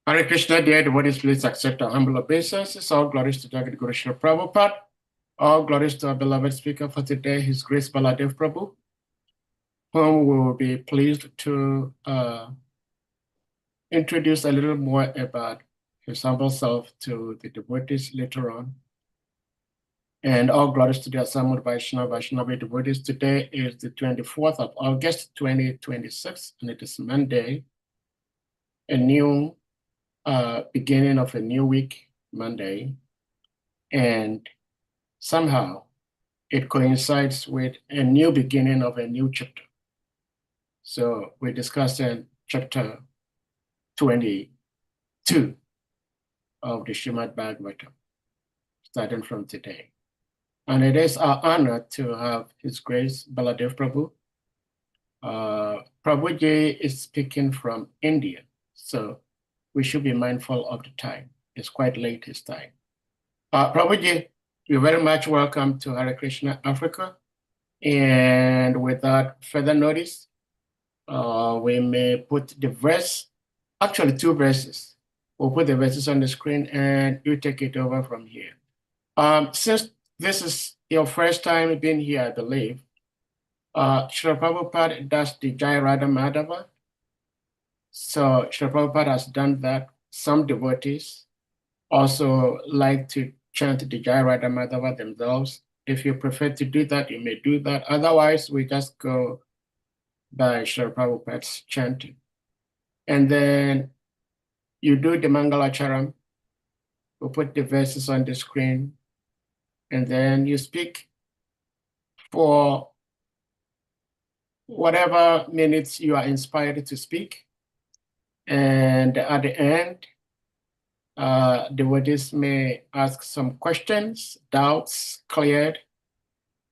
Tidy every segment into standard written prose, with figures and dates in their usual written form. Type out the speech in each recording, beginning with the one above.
Hare Krishna, dear devotees, please accept our humble obeisances. All glories to Jagat Guru Srila Prabhupada. All glories to our beloved speaker for today, His Grace Baladev Prabhu, whom we will be pleased to introduce a little more about his humble self to the devotees later on. And all glories to the Assembled Vaishnava devotees. Today is the 24th of August, 2026, and it is Monday, a new beginning of a new week, Monday. And somehow it coincides with a new beginning of a new chapter. So we're discussing chapter 22 of the Srimad Bhagavatam, starting from today. And it is our honor to have His Grace Baladev Prabhu. Prabhuji is speaking from India, so we should be mindful of the time. It's quite late his time. Prabhuji, you're very much welcome to Hare Krishna Africa. And without further notice, we may put the verse, actually 2 verses. We'll put the verses on the screen and you take it over from here. Since this is your first time being here, I believe, Srila Prabhupada does the Jai Radha Madhava. So Srila Prabhupada has done that. Some devotees also like to chant the Jai Radha Madhava themselves. If you prefer to do that, you may do that. Otherwise, we just go by Srila Prabhupada's chanting. And then you do the Mangala Charam. We'll put the verses on the screen. And then you speak for whatever minutes you are inspired to speak. And at the end, devotees may ask some questions, doubts cleared,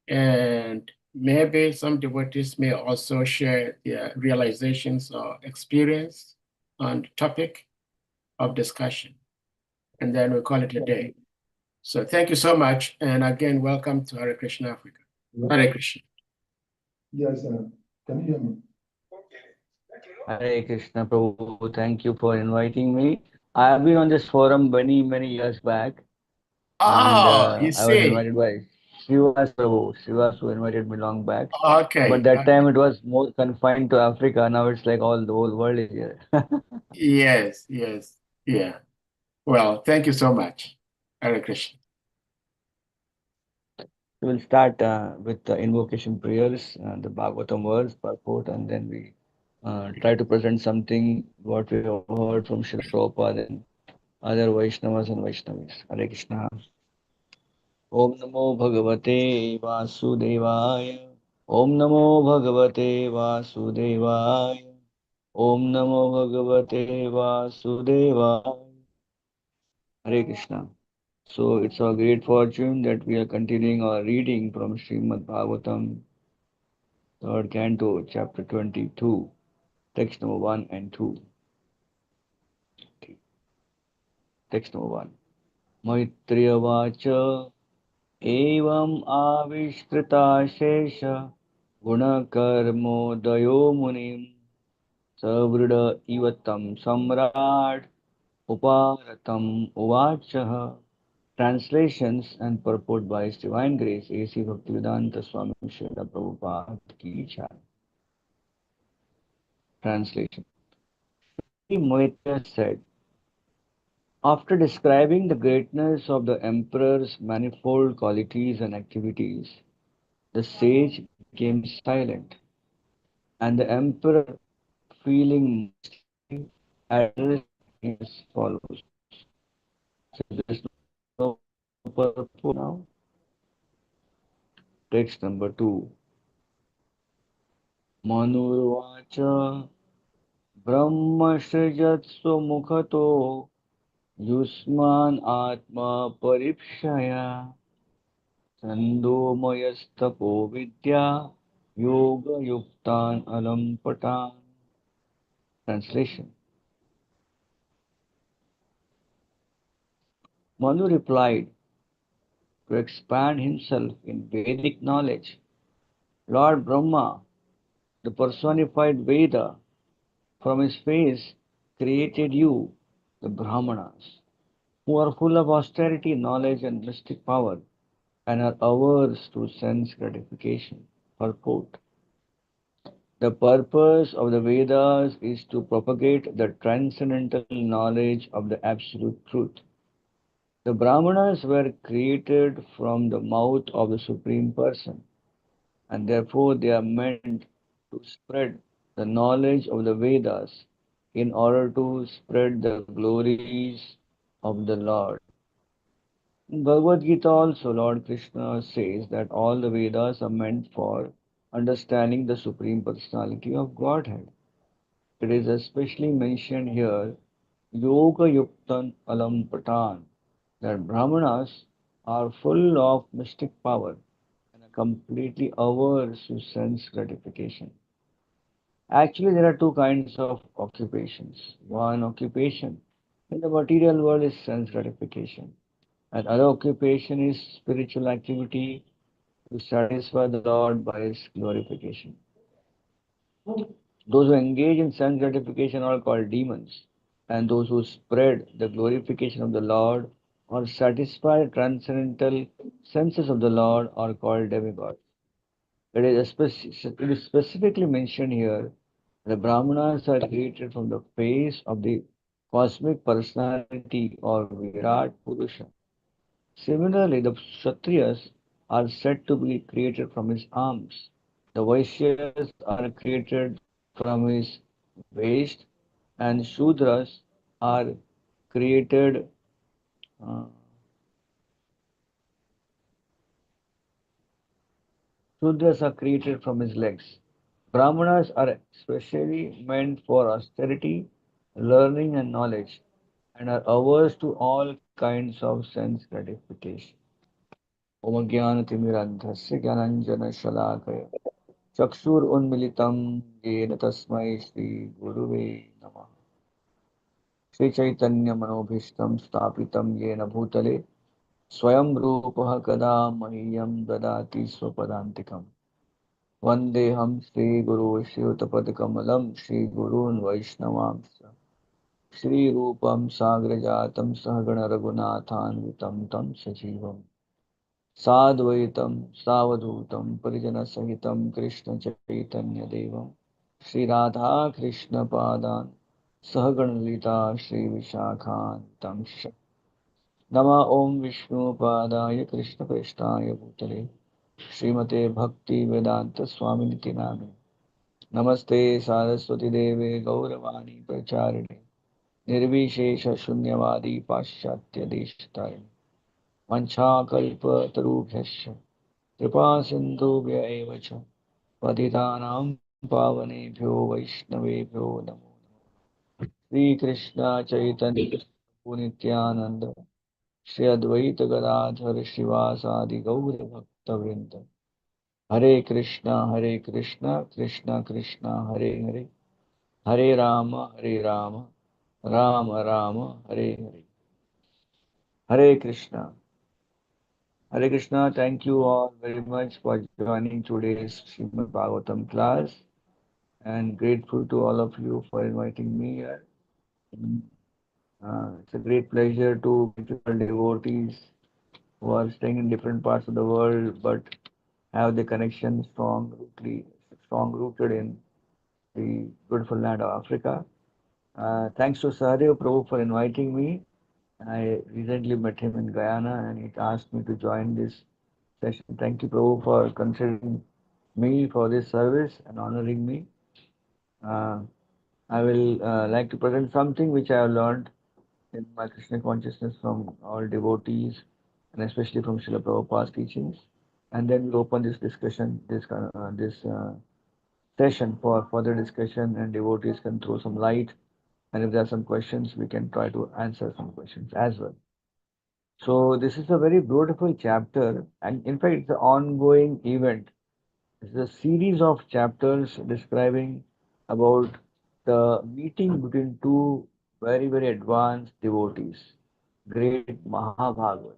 and maybe some devotees may also share their realizations or experience on the topic of discussion. And then we call it a day. So thank you so much. And again, welcome to Hare Krishna Africa. Hare Krishna. Yes, can you hear me? Hare Krishna Prabhu, thank you for inviting me. I have been on this forum many years back. Oh, you I was see. invited by Srivas Prabhu. Srivas who invited me long back. Okay. But that time it was more confined to Africa. Now it's like the whole world is here. Yes. Yeah. Well, thank you so much. Hare Krishna. We'll start with the invocation prayers, the Bhagavatam verse, purport, and then we try to present something what we have heard from Srila Prabhupada and other Vaishnavas and Vaishnavis. Hare Krishna. Om Namo Bhagavate Vasudevaya. Om Namo Bhagavate Vasudevaya. Om Namo Bhagavate Vasudevaya. Hare Krishna. So it's our great fortune that we are continuing our reading from Srimad Bhagavatam, 3rd Canto, chapter 22, text number 1 and 2. Text number 1. Maitreya Vacha Evam Avishkrita Shesha Gunakarmodayo Munim Savrida Ivatam Samrat Uparatam Uvachaha. Translations and purport by His Divine Grace A.C. Bhaktivedanta Swami Srila Prabhupada Ki Jai. Translation. Maitreya said, after describing the greatness of the emperor's manifold qualities and activities, the sage became silent, and the emperor, feeling modesty, addressed him as follows. So there is no purport now. Text number 2. Manurvacha Brahmashrajatsu mukhato Yusman Atma Paripshaya Chandomayastapo Vidya Yoga Yuktan Alampatan. Translation. Manu replied, to expand himself in Vedic knowledge, Lord Brahma, the personified Veda, from his face created you the Brahmanas, who are full of austerity, knowledge, and mystic power, and are averse to sense gratification. Purport. The purpose of the Vedas is to propagate the transcendental knowledge of the absolute truth. The Brahmanas were created from the mouth of the Supreme Person, and therefore they are meant to spread the knowledge of the Vedas in order to spread the glories of the Lord. In Bhagavad Gita also, Lord Krishna says that all the Vedas are meant for understanding the Supreme Personality of Godhead. It is especially mentioned here, Yoga Yuktan Alam Patan, that Brahmanas are full of mystic power and are completely averse to sense gratification. Actually, there are two kinds of occupations. One occupation in the material world is sense gratification, and other occupation is spiritual activity to satisfy the Lord by His glorification. Those who engage in sense gratification are called demons, and those who spread the glorification of the Lord or satisfy transcendental senses of the Lord are called demigods. It is specifically mentioned here the Brahmanas are created from the face of the cosmic personality or Virat Purusha. Similarly, the Kshatriyas are said to be created from his arms. The Vaishyas are created from his waist, and Shudras are created uh, Shudras are created from his legs. Brahmanas are specially meant for austerity, learning, and knowledge, and are averse to all kinds of sense gratification. Om Jnanatimirandhasya Jnananjana चक्षुरुन्मिलितं येन तस्मै श्रीगुरुवे नमः श्रीचैतन्यमनोभीष्टं स्थापितं येन भूतले स्वयं रूपः कदा मह्यं ददाति स्वपदान्तिकम् वन्देऽहं श्रीगुरो श्रीयुतपदकमलं श्रीगुरून् वैष्णवांश्च श्रीरूपं साग्रजातं सहगणरघुनाथान्वितं तं सजीवम् साद्वैतं सावधूतं परिजनसहितं कृष्णचैतन्यदेवं श्रीराधाकृष्णपादान् सहगणलिता श्रीविशाखान्तं नमः ॐ विष्णुपादाय कृष्णप्रेष्ठाय भूतले श्रीमते भक्तिवेदान्तस्वामिनिति नामे नमस्ते सारस्वतीदेवे गौरवाणी प्रचारिणे निर्विशेषशून्यवादी पाश्चात्यदेशतारिणे वञ्चाकल्पतरुभ्यश्च कृपा सिन्धुभ्य एव च पतितानां पावनेभ्यो वैष्णवेभ्यो नमो श्रीकृष्ण चैतन्य प्रभु नित्यानन्द श्री अद्वैत गदाधर शिवासादि गौर भक्तवृंद हरे Krishna Krishna Krishna Hare Hare Hare Ram Ram Ram Hare Hare Hare Krishna Hare Krishna, thank you all very much for joining today's Srimad Bhagavatam class and grateful to all of you for inviting me here. It's a great pleasure to meet all devotees who are staying in different parts of the world but have the connection strong rooted in the beautiful land of Africa. Thanks to Sahadev Prabhu for inviting me. I recently met him in Guyana and he asked me to join this session. Thank you, Prabhu, for considering me for this service and honoring me. Uh, I will like to present something which I have learned in my Krishna consciousness from all devotees and especially from Srila Prabhupada's teachings. And then we'll open this discussion, this session for further discussion, and devotees can throw some light. And if there are some questions, we can try to answer some questions as well. So this is a very beautiful chapter, and in fact, it's an ongoing event. It's a series of chapters describing about the meeting between two very advanced devotees, great Mahabhagavats.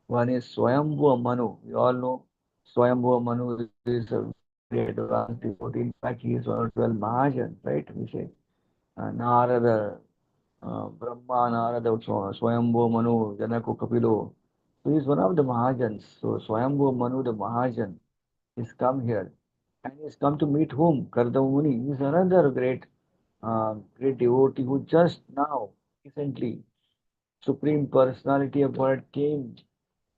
One is Swayambhuva Manu. We all know Swayambhuva Manu is a very advanced devotee. In fact, he is one of 12 Mahajans, right? We say Narada, Brahma, Narada, Swayambhu, Manu, Janako, Kapilo. So he's one of the Mahajans. So Swayambhu Manu, the Mahajan, is come here. And he's come to meet whom? Kardamuni. He's another great devotee who just now, recently, Supreme Personality of God came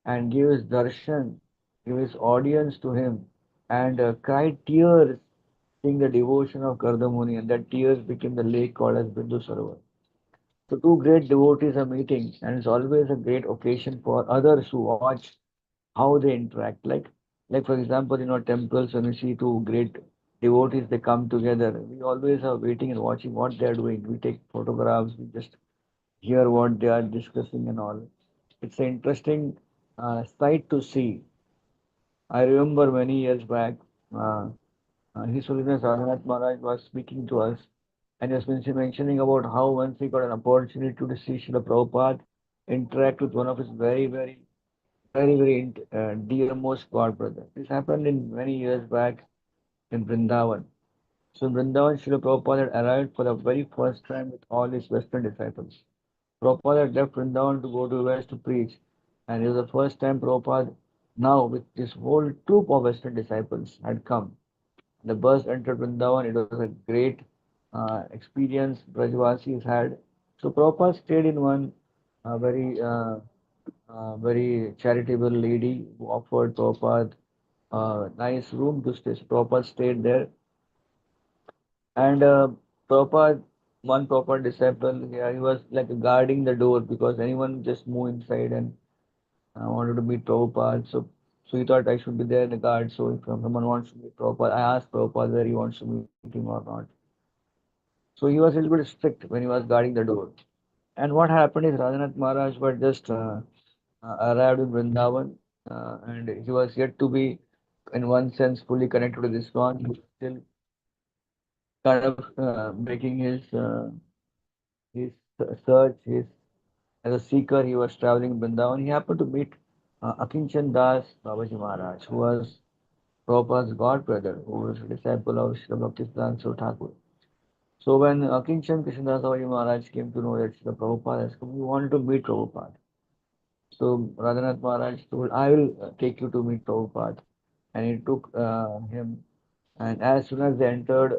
and gave his darshan, gave his audience to him, and cried tears, seeing the devotion of Kardamuni, and that tears became the lake called as Bindu Sarovar. So two great devotees are meeting, and it's always a great occasion for others to watch how they interact. Like for example, temples when we see two great devotees, they come together. We always are waiting and watching what they are doing. We take photographs. We just hear what they are discussing and all. It's an interesting sight to see. I remember many years back, uh, His Holiness Raghunath Maharaj was speaking to us, and he was mentioning about how once he got an opportunity to see Srila Prabhupada interact with one of his very dearmost god brother. This happened in many years back in Vrindavan. So in Vrindavan, Srila Prabhupada had arrived for the very first time with all his Western disciples. Prabhupada had left Vrindavan to go to West to preach, and it was the first time Prabhupada, now with this whole troop of Western disciples, had come. The bus entered Vrindavan. It was a great experience Brajvasis had. So Prabhupada stayed in one very charitable lady who offered Prabhupada a nice room to stay. So Prabhupada stayed there. And Prabhupada, one Prabhupada disciple, yeah, he was like guarding the door because anyone just move inside and wanted to meet Prabhupada. So he thought I should be there in the guard. So if someone wants to meet Prabhupada, I asked Prabhupada whether he wants to meet him or not. So he was a little bit strict when he was guarding the door. And what happened is Radhanath Maharaj was just arrived in Vrindavan, and he was yet to be, in one sense, fully connected to this one. He was still kind of making his search, his as a seeker. He was traveling in Vrindavan. He happened to meet Akinchan Das Babaji Maharaj, who was Prabhupada's god brother, who was a disciple of Srila Bhaktisiddhanta Thakur. So when Akinchan Krishnadas Babaji Maharaj came to know that Srila Prabhupada has come, he wanted to meet Prabhupada. So Radhanath Maharaj told, I will take you to meet Prabhupada. And he took him. And as soon as they entered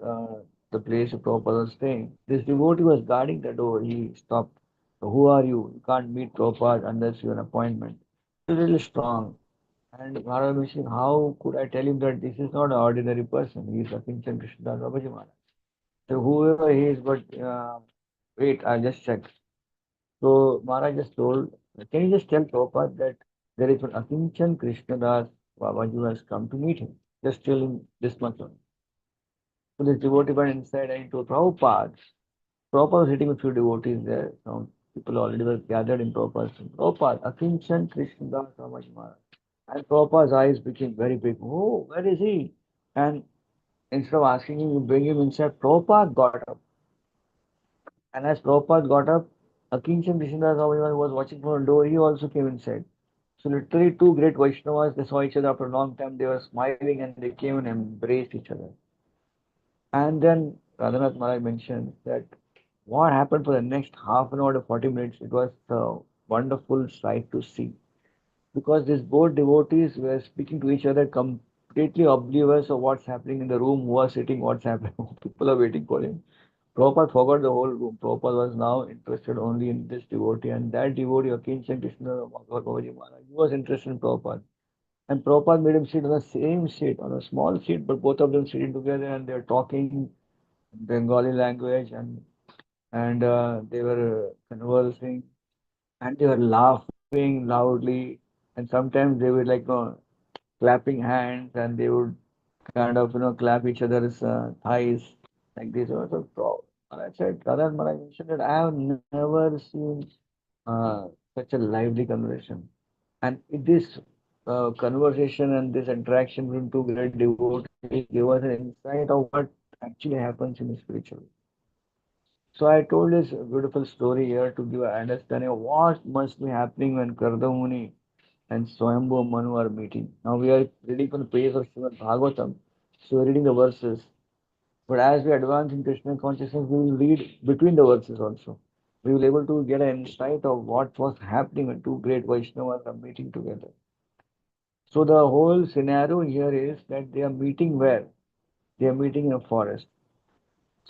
the place where Prabhupada was staying, this devotee was guarding the door. He stopped. Who are you? You can't meet Prabhupada unless you have an appointment. He was really strong. And Maharaj mentioned, how could I tell him that this is not an ordinary person? He is Akinchan Krishnadas Babaji Maharaj. So whoever he is, but wait, I'll just check. So Maharaj just told, can you just tell Prabhupada that there is an Akinchan Krishnadas Babaji who has come to meet him? Just tell him this much only. So this devotee went inside and he told Prabhupada. Prabhupada was sitting with few devotees there. Some people already were gathered in Prabhupada's room. Prabhupada, Akinchan Krishnadas Babaji Maharaj. And Prabhupada's eyes became very big. Oh, where is he? And instead of asking him, you bring him inside. Prabhupada got up. And as Prabhupada got up, Akinchan Krishnadas Babaji was watching from the door. He also came inside. So literally two great Vaishnavas, they saw each other after a long time. They were smiling and they came and embraced each other. And then Radhanath Maharaj mentioned that what happened for the next half an hour to 40 minutes, it was a wonderful sight to see. Because these both devotees were speaking to each other completely oblivious of what's happening in the room, who was sitting, what's happening. People are waiting for him. Prabhupada forgot the whole room. Prabhupada was now interested only in this devotee, and that devotee, Akinchan Krishna Babaji Maharaj, he was interested in Prabhupada. And Prabhupada made him sit on the same seat, on a small seat, but both of them sitting together and they're talking Bengali language and they were conversing and they were laughing loudly. And sometimes they were like clapping hands and they would kind of clap each other's thighs like this. Also, I said, Radha Maharaj mentioned that I have never seen such a lively conversation. And this conversation and this interaction between two great devotees gave us an insight of what actually happens in the spiritual. So I told this beautiful story here to give an understanding of what must be happening when Kardamuni and Swayambhu Manu are meeting. Now we are reading from the page of Srimad Bhagavatam, so we're reading the verses. But as we advance in Krishna consciousness, we will read between the verses also. we will able to get an insight of what was happening when two great Vaishnavas are meeting together. So the whole scenario here is that they are meeting where? They are meeting in a forest.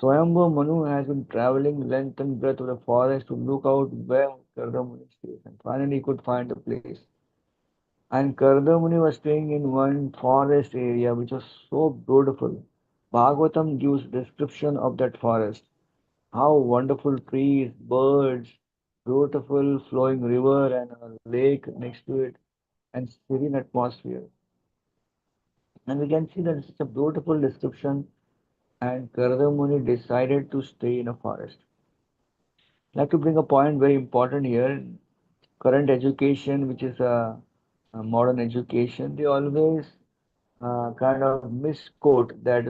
Swayambhu Manu has been traveling length and breadth of the forest to look out where Karda Muni stays, and finally he could find a place. And Karda Muni was staying in one forest area which was so beautiful. Bhagavatam gives description of that forest. How wonderful trees, birds, beautiful flowing river and a lake next to it, and serene atmosphere. And we can see that it's such a beautiful description. And Karda Muni decided to stay in a forest. I'd like to bring a point very important here. Current education, which is a modern education, they always kind of misquote that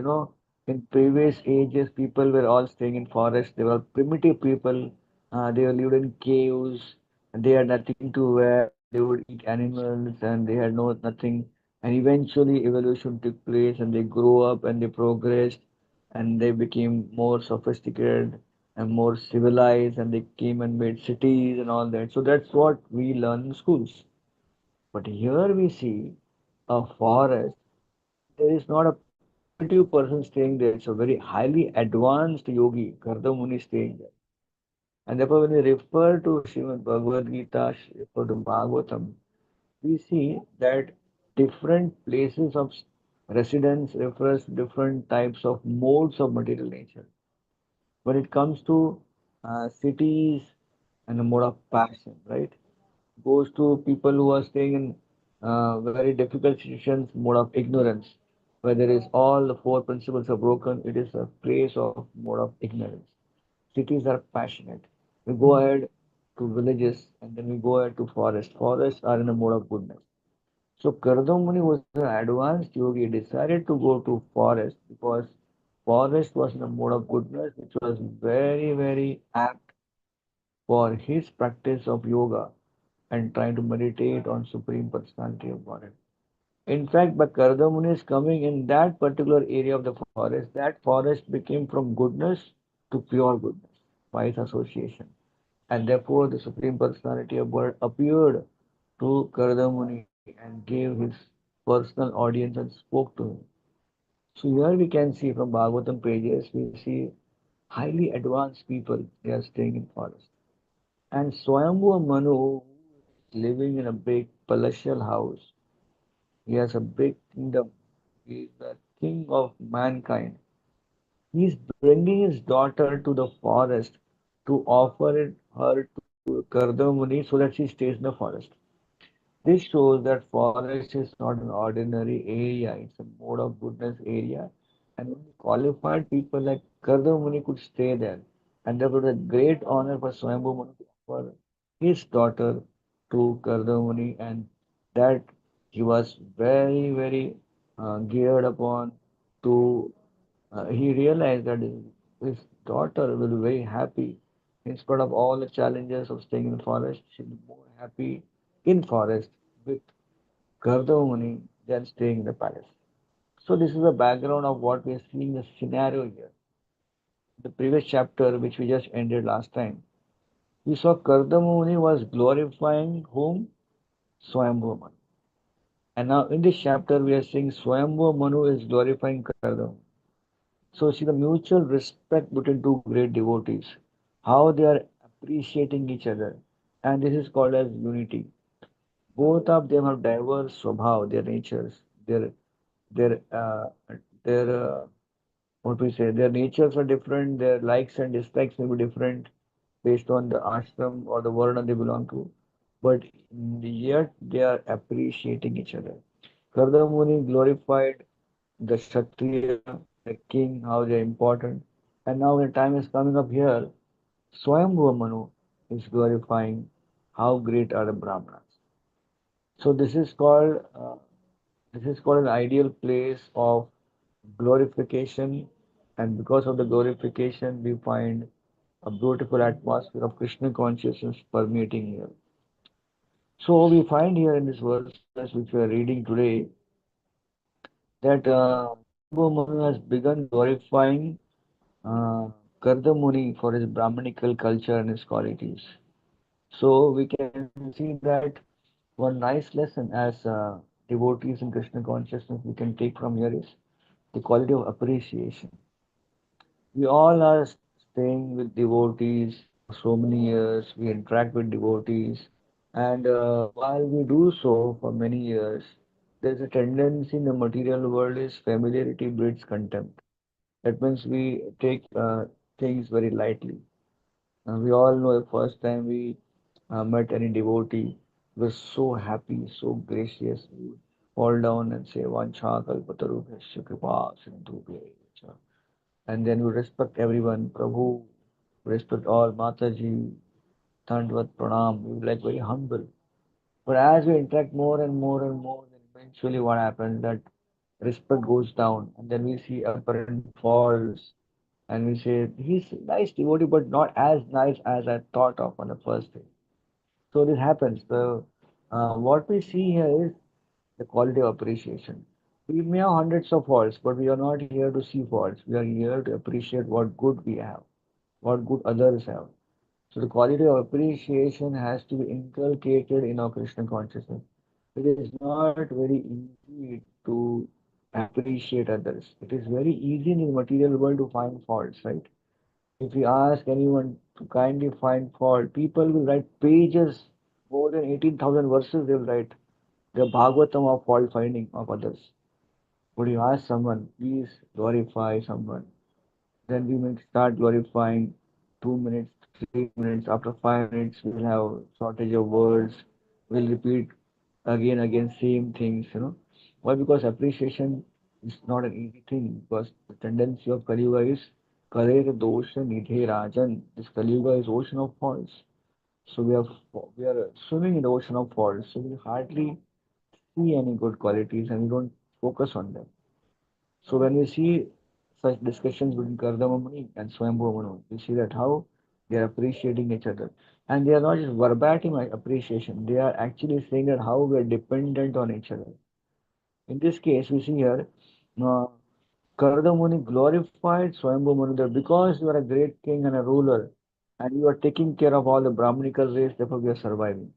in previous ages people were all staying in forests. They were primitive people. They lived in caves. And they had nothing to wear. They would eat animals and they had no nothing. And eventually evolution took place and they grew up and they progressed and they became more sophisticated and more civilized and they came and made cities and all that. So that's what we learn in schools. But here we see a forest. There is not a primitive person staying there. It's a very highly advanced yogi, Garda Muni staying there. And therefore, when we refer to Srimad Bhagavad Gita, refer to Bhagavatam, we see that different places of residence refers to different types of modes of material nature. When it comes to cities and a mode of passion, right? Goes to people who are staying in very difficult situations, mode of ignorance. Where there is all the four principles are broken, it is a place of mode of ignorance. Cities are passionate. We go ahead to villages and then we go ahead to forest. Forests are in a mode of goodness. So Kardamuni was an advanced yogi, decided to go to forest because forest was in a mode of goodness, which was very, very apt for his practice of yoga and trying to meditate on Supreme Personality of Godhead. In fact, by Kardamuni is coming in that particular area of the forest, that forest became from goodness to pure goodness by its association. And therefore, the Supreme Personality of Godhead appeared to Kardamuni and gave his personal audience and spoke to him. So here we can see from Bhagavatam pages, we see highly advanced people, they are staying in forest. And Swayambhu Manu is living in a big palatial house. He has a big kingdom. He is the king of mankind. He is bringing his daughter to the forest to offer her to Kardamuni so that she stays in the forest. This shows that forest is not an ordinary area, it's a mode of goodness area. And only qualified people like Kardamuni could stay there. And therefore, a great honor for Swayambhu Manu to offer his daughter to Kardamuni, and that he was very, very geared upon to. He realized that his daughter will be very happy in spite of all the challenges of staying in the forest. She'll be more happy in forest with Gardamuni than staying in the palace. So this is the background of what we are seeing the scenario here. The previous chapter, which we just ended last time, we saw Kardamuni was glorifying whom? Swayambhu Manu. And now in this chapter, we are seeing Swayambhu Manu is glorifying Kardamuni. So see the mutual respect between two great devotees, how they are appreciating each other. And this is called as unity. Both of them have diverse swabhav, their natures, their their what we say, their natures are different, their likes and dislikes may be different based on the ashram or the varna they belong to, but yet they are appreciating each other. Kardamuni glorified the Kshatriya, the king, how they are important. And now when time is coming up here, Swayambhuva Manu is glorifying how great are the Brahmanas. So this is called an ideal place of glorification, and because of the glorification, we find a beautiful atmosphere of Krishna consciousness permeating here. So we find here in these verses which we are reading today that Swayambhu Manu has begun glorifying uh, Kardamuni for his Brahmanical culture and his qualities. So we can see that one nice lesson as devotees in Krishna consciousness we can take from here is the quality of appreciation. We all are staying with devotees for so many years, we interact with devotees, and while we do so for many years, there's a tendency in the material world is familiarity breeds contempt. That means we take things very lightly. We all know the first time we met any devotee, we were so happy, so gracious. We would fall down and say, Vancha kalpatarubhyasya kripa sindhubhya. And then we respect everyone, Prabhu, respect all, Mataji, Dandvat Pranam. We were like very humble. But as we interact more and more and more, then eventually what happens that respect goes down, and then we see apparent faults, and we say he's nice devotee, but not as nice as I thought of on the first day. So this happens. What we see here is the quality of appreciation. We may have hundreds of faults, but we are not here to see faults. We are here to appreciate what good we have, what good others have. So the quality of appreciation has to be inculcated in our Krishna consciousness. It is not very easy to appreciate others. It is very easy in the material world to find faults, right? If we ask anyone to kindly find fault, people will write pages, more than 18,000 verses they will write. The Bhagavatam of fault finding of others. But you ask someone, please glorify someone, then we may start glorifying 2 minutes, 3 minutes. After 5 minutes, we'll have shortage of words. We'll repeat again, same things, you know. Why? Because appreciation is not an easy thing. Because the tendency of Kali Yuga is Kale dosha nidhe rajan. This Kali Yuga is ocean of faults. So we are swimming in the ocean of faults. So we hardly see any good qualities and we don't focus on them. So when we see such discussions between Kardama Muni and Swayambhu Manu, we see that how they are appreciating each other. And they are not just verbatim appreciation, they are actually saying that how we are dependent on each other. In this case, we see here, uh, Kardama Muni glorified Swayambhu Manu that because you are a great king and a ruler, and you are taking care of all the Brahminical race, therefore we are surviving.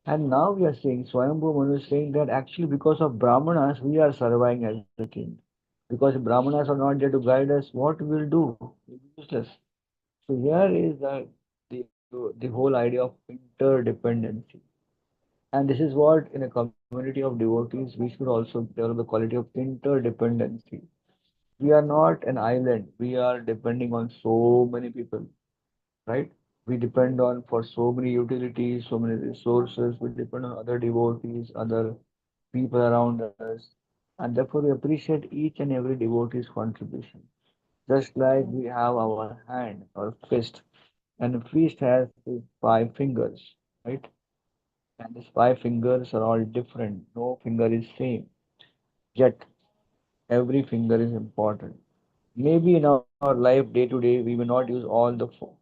And now we are saying, Swayambhu Manu is saying that actually because of Brahmanas, we are surviving as a king. Because Brahmanas are not there to guide us, what we will do? We'll be useless. So here is the whole idea of interdependency. And this is what in a community of devotees, we should also develop the quality of interdependency. We are not an island. We are depending on so many people, right? We depend on for so many utilities, so many resources. We depend on other devotees, other people around us, and therefore we appreciate each and every devotee's contribution. Just like we have our hand or fist, and a fist has its 5 fingers, right? And these 5 fingers are all different. No finger is same. Yet every finger is important. Maybe in our life day to day, we may not use all the four.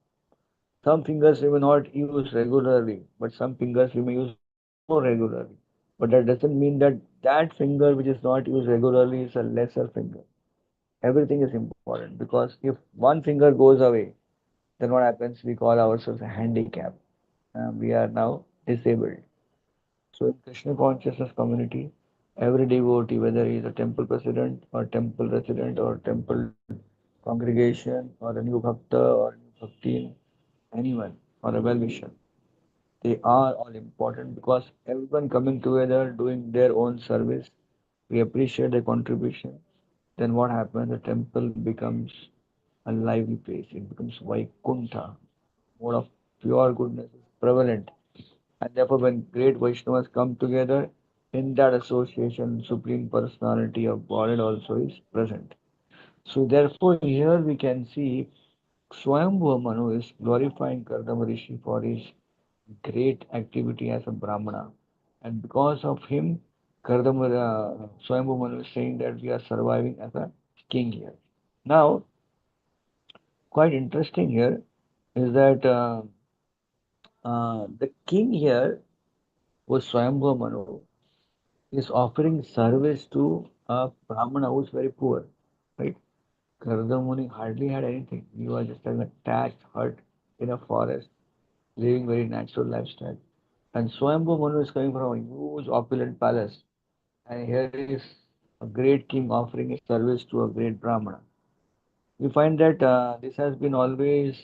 Some fingers we may not use regularly, but some fingers we may use more regularly. But that doesn't mean that that finger which is not used regularly is a lesser finger. Everything is important because if one finger goes away, then what happens? We call ourselves a handicap. We are now disabled. So in Krishna consciousness community, every devotee, whether he is a temple president or temple resident or temple congregation or a new bhakta or a new bhakti, anyone or a well-wisher, they are all important because everyone coming together doing their own service, we appreciate their contribution. Then what happens? The temple becomes a lively place. It becomes Vaikuntha. Mode of pure goodness is prevalent. And therefore, when great Vaishnavas come together, in that association, Supreme Personality of Godhead also is present. So therefore, here we can see Swayambhu Manu is glorifying Kardama Rishi for his great activity as a Brahmana. And because of him, Swayambhu Manu is saying that we are surviving as a king here. Now, quite interesting here is that the king here was Swayambhu Manu is offering service to a Brahmana who is very poor, right? Karda Muni hardly had anything. He was just an attached hut in a forest, living very natural lifestyle. And Swayambhu Manu is coming from a huge opulent palace. And here is a great king offering his service to a great Brahmana. We find that this has been we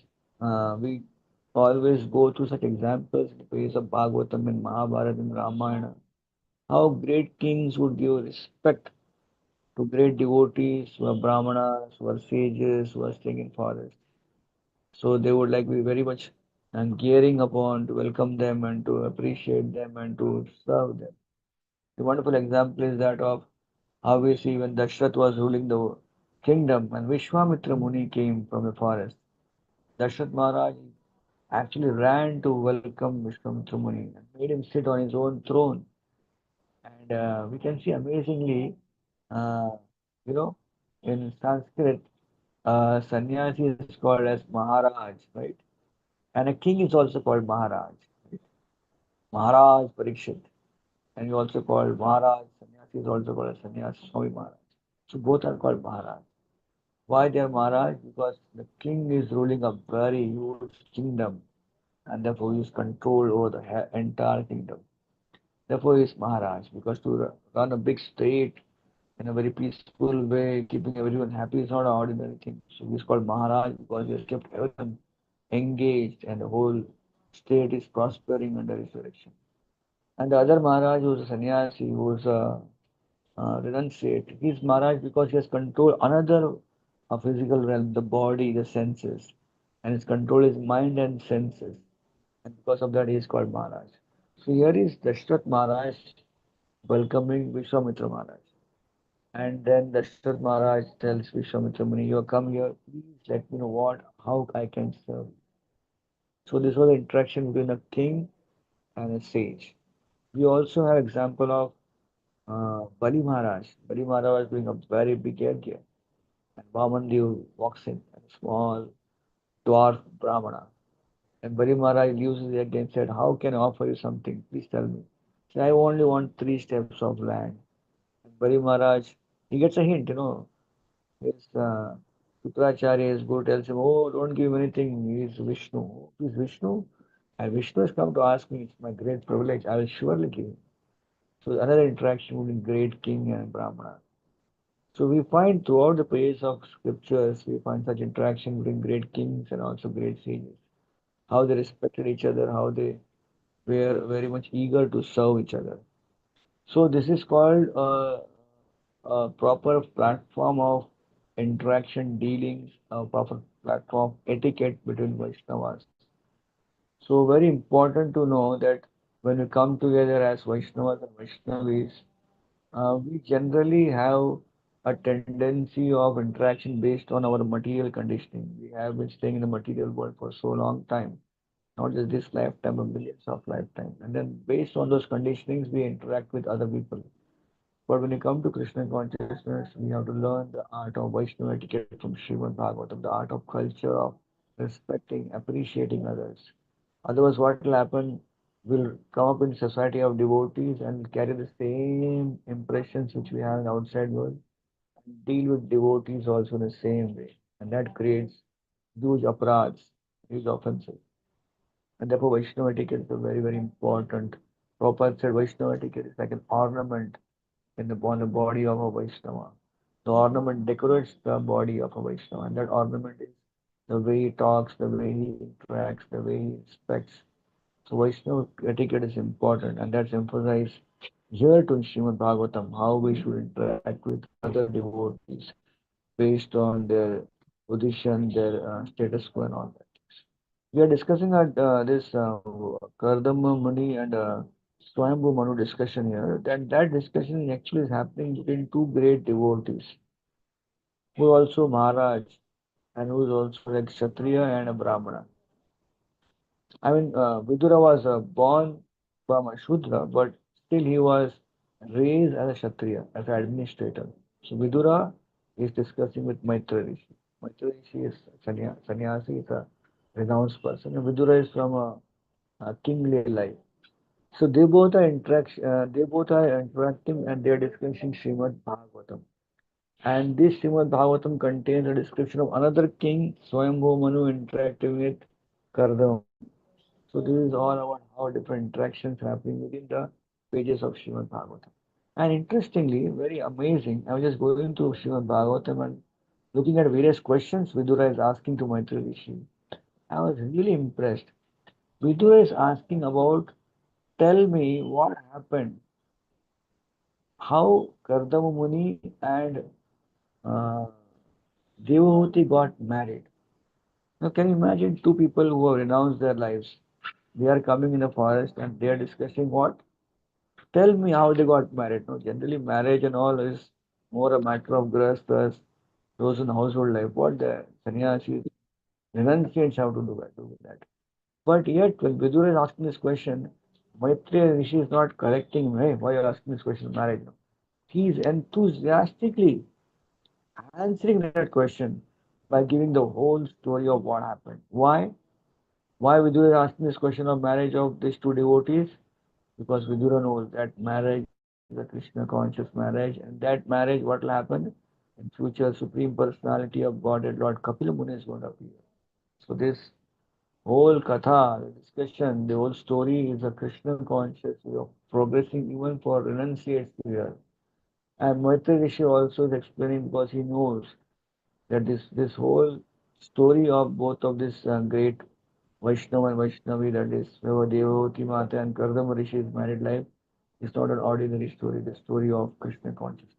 always go through such examples in the case of Bhagavatam and Mahabharata and Ramayana. How great kings would give respect to great devotees who are Brahmanas, who are sages, who are staying in forests. So they would like be very much and gearing upon to welcome them and to appreciate them and to serve them. The wonderful example is that of how we see when Dashrath was ruling the kingdom and Vishwamitra Muni came from the forest. Dashrath Maharaj actually ran to welcome Vishwamitra Muni and made him sit on his own throne. And we can see amazingly, uh, you know, in Sanskrit, sannyasi is called as Maharaj, right? And a king is also called Maharaj, right? Maharaj Parikshit. And you also called Maharaj, sannyasi is also called as sannyasi Swami Maharaj. So both are called Maharaj. Why they are Maharaj? Because the king is ruling a very huge kingdom and therefore he is control over the entire kingdom. Therefore he is Maharaj because to run a big state in a very peaceful way, keeping everyone happy is not an ordinary thing. So he is called Maharaj because he has kept everyone engaged and the whole state is prospering under his direction. And the other Maharaj who is a sannyasi, who is a renunciate, he is Maharaj because he has control another physical realm, the body, the senses, and his control is mind and senses. And because of that, he is called Maharaj. So here is Dashrath Maharaj welcoming Vishwamitra Maharaj. And then Dashrath Maharaj tells Vishwamitra Muni, you have come here, please let me know how I can serve you. So this was the interaction between a king and a sage. We also have example of Bali Maharaj. Bali Maharaj was doing a very big yajna. And Vamandev walks in, a small dwarf Brahmana. And Bali Maharaj leaves his yajna and said, how can I offer you something? Please tell me. He said, I only want 3 steps of land. And Bali Maharaj, he gets a hint, his Shukracharya, his guru tells him, oh, don't give him anything. He is Vishnu. "Oh, he's Vishnu. And Vishnu has come to ask me. It's my great privilege. I will surely give him. So another interaction between great king and Brahmana. So we find throughout the pages of scriptures, we find such interaction between great kings and also great sages. How they respected each other, how they were very much eager to serve each other. So this is called a proper platform of interaction dealings, a proper platform etiquette between Vaishnavas. So very important to know that when we come together as Vaishnavas and Vaishnavis, we generally have a tendency of interaction based on our material conditioning. We have been staying in the material world for so long time, not just this lifetime, but millions of lifetimes. And then based on those conditionings, we interact with other people. But when you come to Krishna consciousness, we have to learn the art of Vaishnava etiquette from Srimad Bhagavatam, the art of culture of respecting, appreciating others. Otherwise, what will happen? We'll come up in society of devotees and carry the same impressions which we have in the outside world and deal with devotees also in the same way. And that creates huge aparadhs, huge offenses. And therefore, Vaishnava etiquette is a very, very important. Prabhupada said Vaishnava etiquette is like an ornament on the body of a Vaishnava. The ornament decorates the body of a Vaishnava, and that ornament is the way he talks, the way he interacts, the way he respects. So Vaishnava etiquette is important, and that's emphasized here to Srimad Bhagavatam, how we should interact with other devotees based on their position, their status quo, and all that. We are discussing this Kardama Muni and Swayambhu Manu discussion here. That discussion actually is happening between two great devotees, who are also Maharaj and who is also like Kshatriya and a Brahmana. I mean, Vidura was born from a Shudra, but still he was raised as a Kshatriya, as an administrator. So Vidura is discussing with Maitra Rishi. Maitra Rishi is sannyasi, is a renounced person, and Vidura is from a kingly life. So they both are interacting and they are discussing Srimad Bhagavatam. And this Srimad Bhagavatam contains a description of another king, Swayambhu Manu, interacting with Kardama. So this is all about how different interactions happening within the pages of Srimad Bhagavatam. And interestingly, very amazing, I was just going through Srimad Bhagavatam and looking at various questions Vidura is asking to Maitreya Rishi. I was really impressed. Vidura is asking about, tell me what happened, how Kardama Muni and uh, Devahuti got married. Now, can you imagine two people who have renounced their lives? They are coming in the forest and they are discussing what? Tell me how they got married. No, generally marriage and all is more a matter of grastas, those in household life. What the sannyasis, renunciates have to do with that. But yet, when Vidura is asking this question, Maitreya Rishi is not correcting him. Hey, why are you asking this question? Marriage. No. He is enthusiastically answering that question by giving the whole story of what happened. Why? Why Vidura is asking this question of marriage of these two devotees? Because Vidura knows that marriage is a Krishna conscious marriage, and that marriage, what will happen? In future, Supreme Personality of Godhead, Lord Kapila Muni is going to appear. So this whole katha, the discussion, the whole story is a Krishna conscious way of progressing even for renunciates here. And Maitreya Rishi also is explaining because he knows that this whole story of both of this great Vaishnava and Vaishnavi, that is Devavati Mata and Kardama Rishi's married life, is not an ordinary story, the story of Krishna consciousness.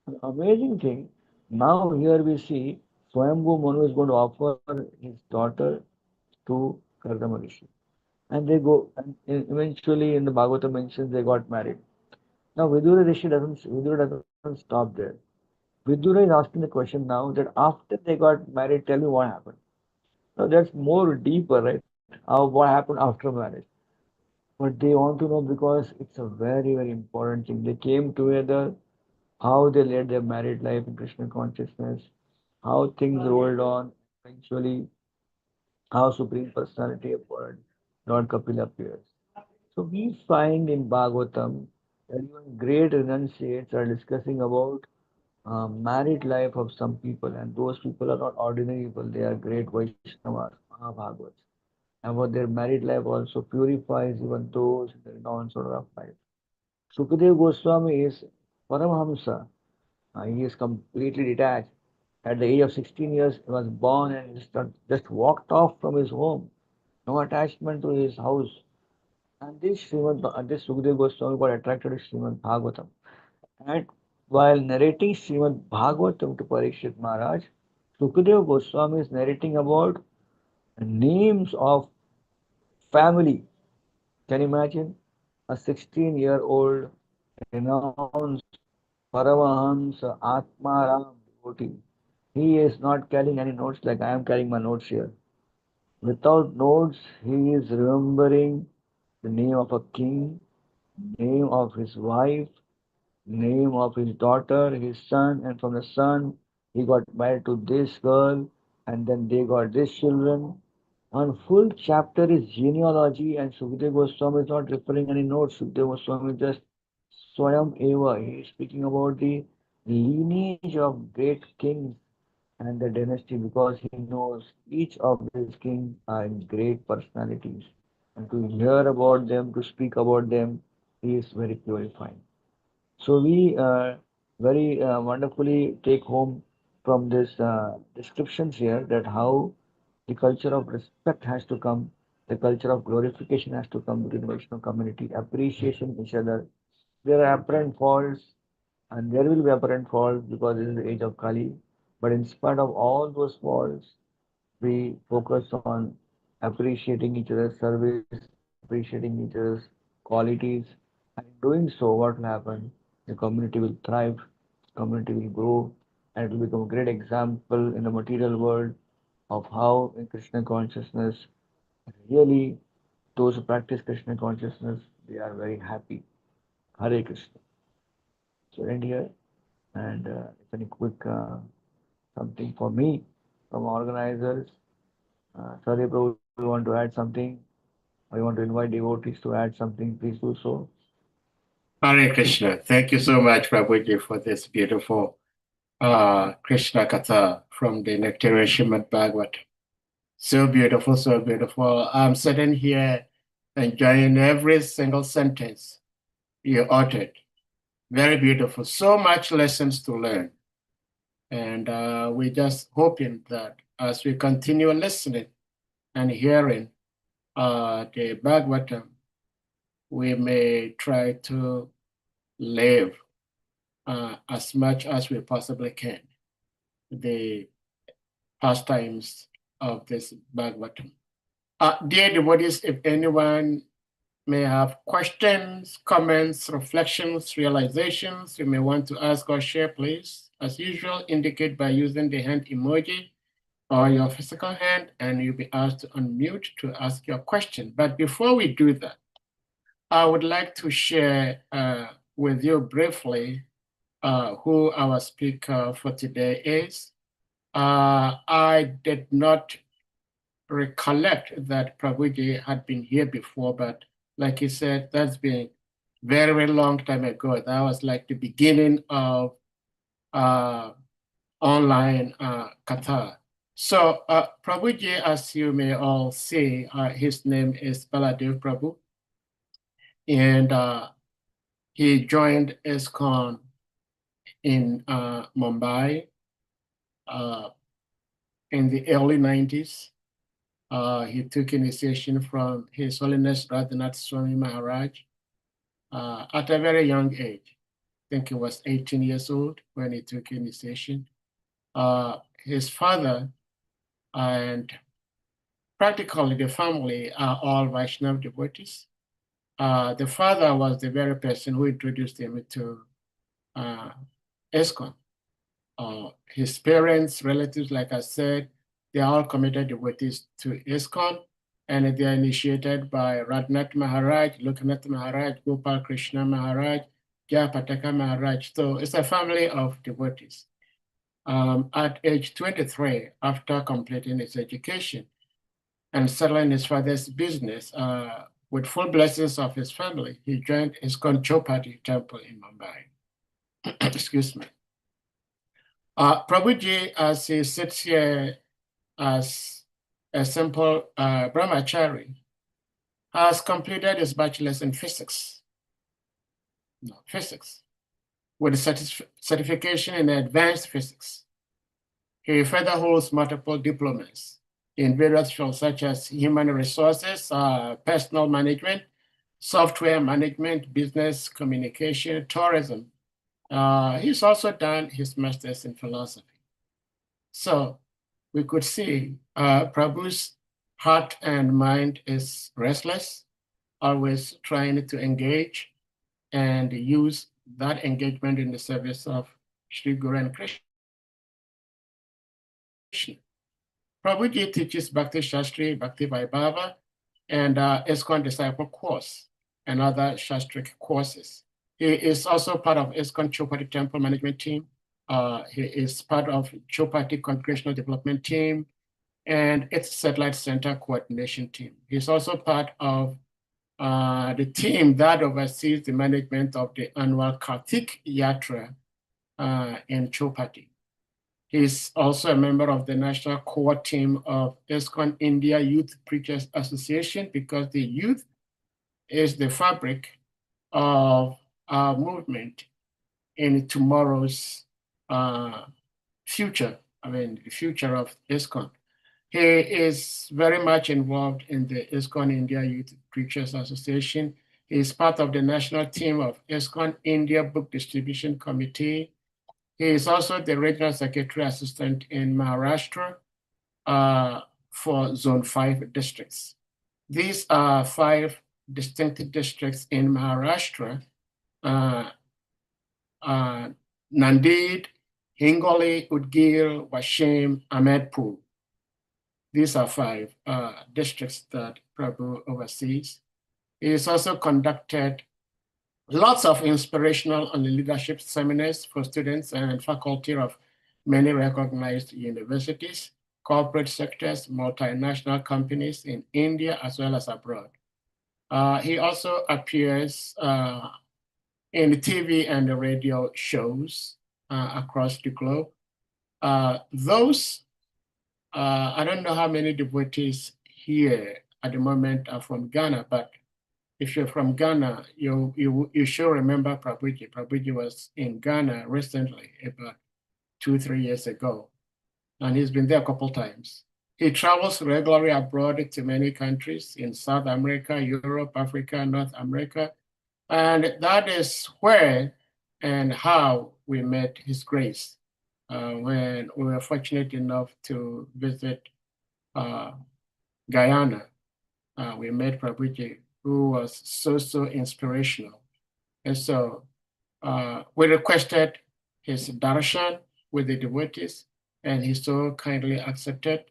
An amazing thing, now here we see Swayambhu Manu is going to offer his daughter to Kardama Rishi. And they go, and eventually in the Bhagavata mentions they got married. Now Vidura doesn't stop there. Vidura is asking the question now that after they got married, tell me what happened. Now that's more deeper, right? What happened after marriage. But they want to know because it's a very, very important thing. They came together, how they led their married life in Krishna consciousness, how things rolled on, eventually how Supreme Personality appeared, Lord Kapila appears. So we find in Bhagavatam that even great renunciates are discussing about married life of some people, and those people are not ordinary people, they are great Vaishnavas, Mahabhagavats. And what their married life also purifies even those in the renowned sort of life. Sukadeva Goswami is Paramhamsa. He is completely detached. At the age of 16 years, he was born and just walked off from his home. No attachment to his house. And this Sukadeva Goswami got attracted to Srimad Bhagavatam. And while narrating Srimad Bhagavatam to Parikshit Maharaj, Sukadeva Goswami is narrating about names of family. Can you imagine? A 16-year-old renounced Paramahamsa Atmaram devotee. He is not carrying any notes like I am carrying my notes here. Without notes, he is remembering the name of a king, name of his wife, name of his daughter, his son, and from the son, he got married to this girl, and then they got these children. One full chapter is genealogy, and Sukadeva Goswami is not referring any notes. Sukadeva Goswami is just Swayam Eva. He is speaking about the lineage of great kings and the dynasty because he knows each of these kings are great personalities. And to hear about them, to speak about them, is very purifying. So we very wonderfully take home from this descriptions here that how the culture of respect has to come, the culture of glorification has to come within the Vaishnava community, appreciation each other. There are apparent faults, and there will be apparent faults because this is the age of Kali. But in spite of all those faults, we focus on appreciating each other's service, appreciating each other's qualities, and in doing so, what will happen? The community will thrive, community will grow, and it will become a great example in the material world of how in Krishna consciousness really those who practice Krishna consciousness they are very happy. Hare Krishna. So end here, and if any quick something for me from organizers. Sorry, Prabhu, you want to add something? Or you want to invite devotees to add something? Please do so. Hare Krishna. Thank you so much, Prabhuji, for this beautiful Krishna Katha from the Nectarian Srimad Bhagavatam. So beautiful, so beautiful. I'm sitting here enjoying every single sentence you uttered. Very beautiful. So much lessons to learn. And we're just hoping that as we continue listening and hearing the Bhagavatam, we may try to live as much as we possibly can the pastimes of this Bhagavatam. Dear devotees, if anyone may have questions, comments, reflections, realizations you may want to ask or share, please, as usual, indicate by using the hand emoji or your physical hand, and you'll be asked to unmute to ask your question. But before we do that, I would like to share with you briefly who our speaker for today is. I did not recollect that Prabhuji had been here before, but like he said, that's been very, very long time ago. That was like the beginning of online Qatar. So Prabhuji, as you may all see, his name is BALADEV Prabhu, and he joined ISKCON in Mumbai in the early 90s. He took initiation from His Holiness Radhanath Swami Maharaj at a very young age. I think he was 18 years old when he took initiation. His father and practically the family are all Vaishnava devotees. The father was the very person who introduced him to ISKCON. His parents, relatives, like I said, they are all committed devotees to ISKCON, and they are initiated by Radhanath Maharaj, Lokanath Maharaj, Gopal Krishna Maharaj, Jayapataka Maharaj. So it's a family of devotees. At age 23, after completing his education and settling his father's business, with full blessings of his family, he joined ISKCON Chowpatty Temple in Mumbai. Excuse me. Prabhuji, as he sits here as a simple brahmachari, has completed his bachelor's in physics, with a certification in advanced physics. He further holds multiple diplomas in various fields such as human resources, personal management, software management, business communication, tourism. He's also done his master's in philosophy. So we could see Prabhu's heart and mind is restless, always trying to engage and use that engagement in the service of Sri Guru and Krishna. Prabhuji teaches Bhakti Shastri, Bhakti Vaibhava, and ISKCON Disciple Course and other Shastric courses. He is also part of ISKCON Chowpatty Temple Management Team. He is part of Chowpatty Congregational Development Team and its Satellite Center Coordination Team. He's also part of the team that oversees the management of the annual Kartik Yatra in Chowpatty. He's also a member of the national core team of ISKCON India Youth Preachers Association, because the youth is the fabric of our movement in tomorrow's future, the future of ISKCON. He is very much involved in the ISKCON India Youth Preachers Association. He is part of the national team of ISKCON India Book Distribution Committee. He is also the regional secretary assistant in Maharashtra for Zone 5 districts. These are 5 distinct districts in Maharashtra: Nanded, Hingoli, Udgir, Washim, Ahmedpur. These are 5 districts that Prabhu oversees. He has also conducted lots of inspirational and leadership seminars for students and faculty of many recognized universities, corporate sectors, multinational companies in India as well as abroad. He also appears in the TV and the radio shows across the globe. I don't know how many devotees here at the moment are from Ghana, but if you're from Ghana, you should remember Prabhuji. Prabhuji was in Ghana recently, about 2-3 years ago, and he's been there a couple times. He travels regularly abroad to many countries in South America, Europe, Africa, North America, and that is where and how we met His Grace when we were fortunate enough to visit Guyana. We met Prabhuji, who was so inspirational. And so we requested his darshan with the devotees, and he so kindly accepted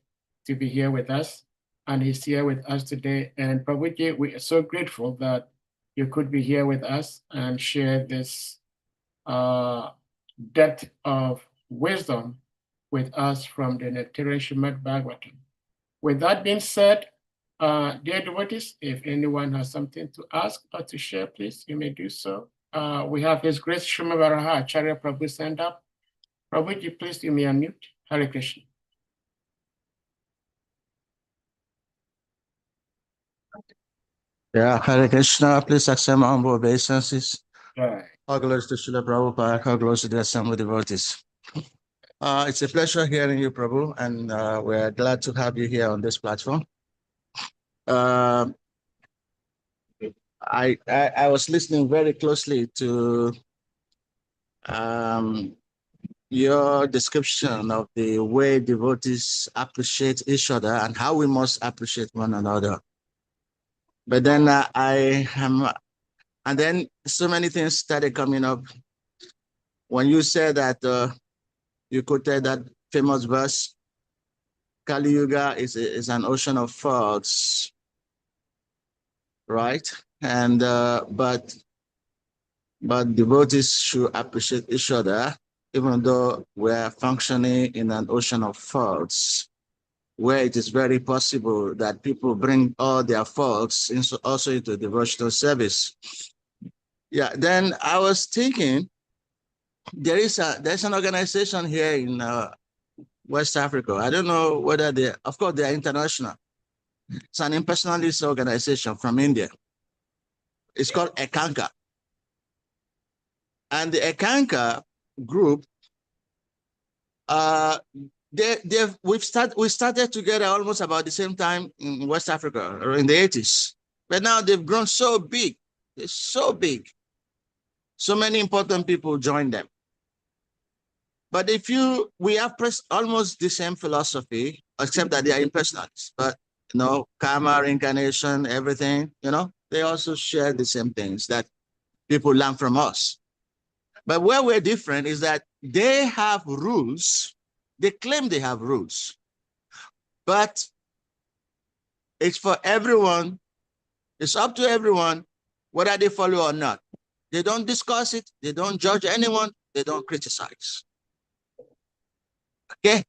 to be here with us. And he's here with us today. And Prabhuji, we are so grateful that you could be here with us and share this depth of wisdom with us from the Nectarian Srimad Bhagavatam. With that being said, dear devotees, if anyone has something to ask or to share, please, you may do so. We have His Grace Srimad Varaha Acharya Prabhu stand up. Prabhuji, please, you may unmute. Hare Krishna. Yeah, Hare Krishna, please accept my humble obeisances. Right. All glories to Srila Prabhupada, all glories to the Assembly devotees. It's a pleasure hearing you, Prabhu, and we're glad to have you here on this platform. I was listening very closely to your description of the way devotees appreciate each other and how we must appreciate one another. But then and then so many things started coming up. When you said that you quoted that famous verse, Kali Yuga is an ocean of faults, right? And but devotees should appreciate each other, even though we're functioning in an ocean of faults, where it is very possible that people bring all their faults also into devotional service. Yeah, then I was thinking, there's an organization here in West Africa. I don't know whether of course they are international. It's an impersonalist organization from India. It's called Ekanka. And the Ekanka group, we started together almost about the same time in West Africa, or in the 80s. But now they've grown so big. They're so big. So many important people joined them. But we have almost the same philosophy, except that they are impersonalists. But, karma, reincarnation, everything, they also share the same things that people learn from us. But where we're different is that they have rules. They claim they have rules. But it's for everyone. It's up to everyone whether they follow or not. They don't discuss it. They don't judge anyone. They don't criticize. Okay?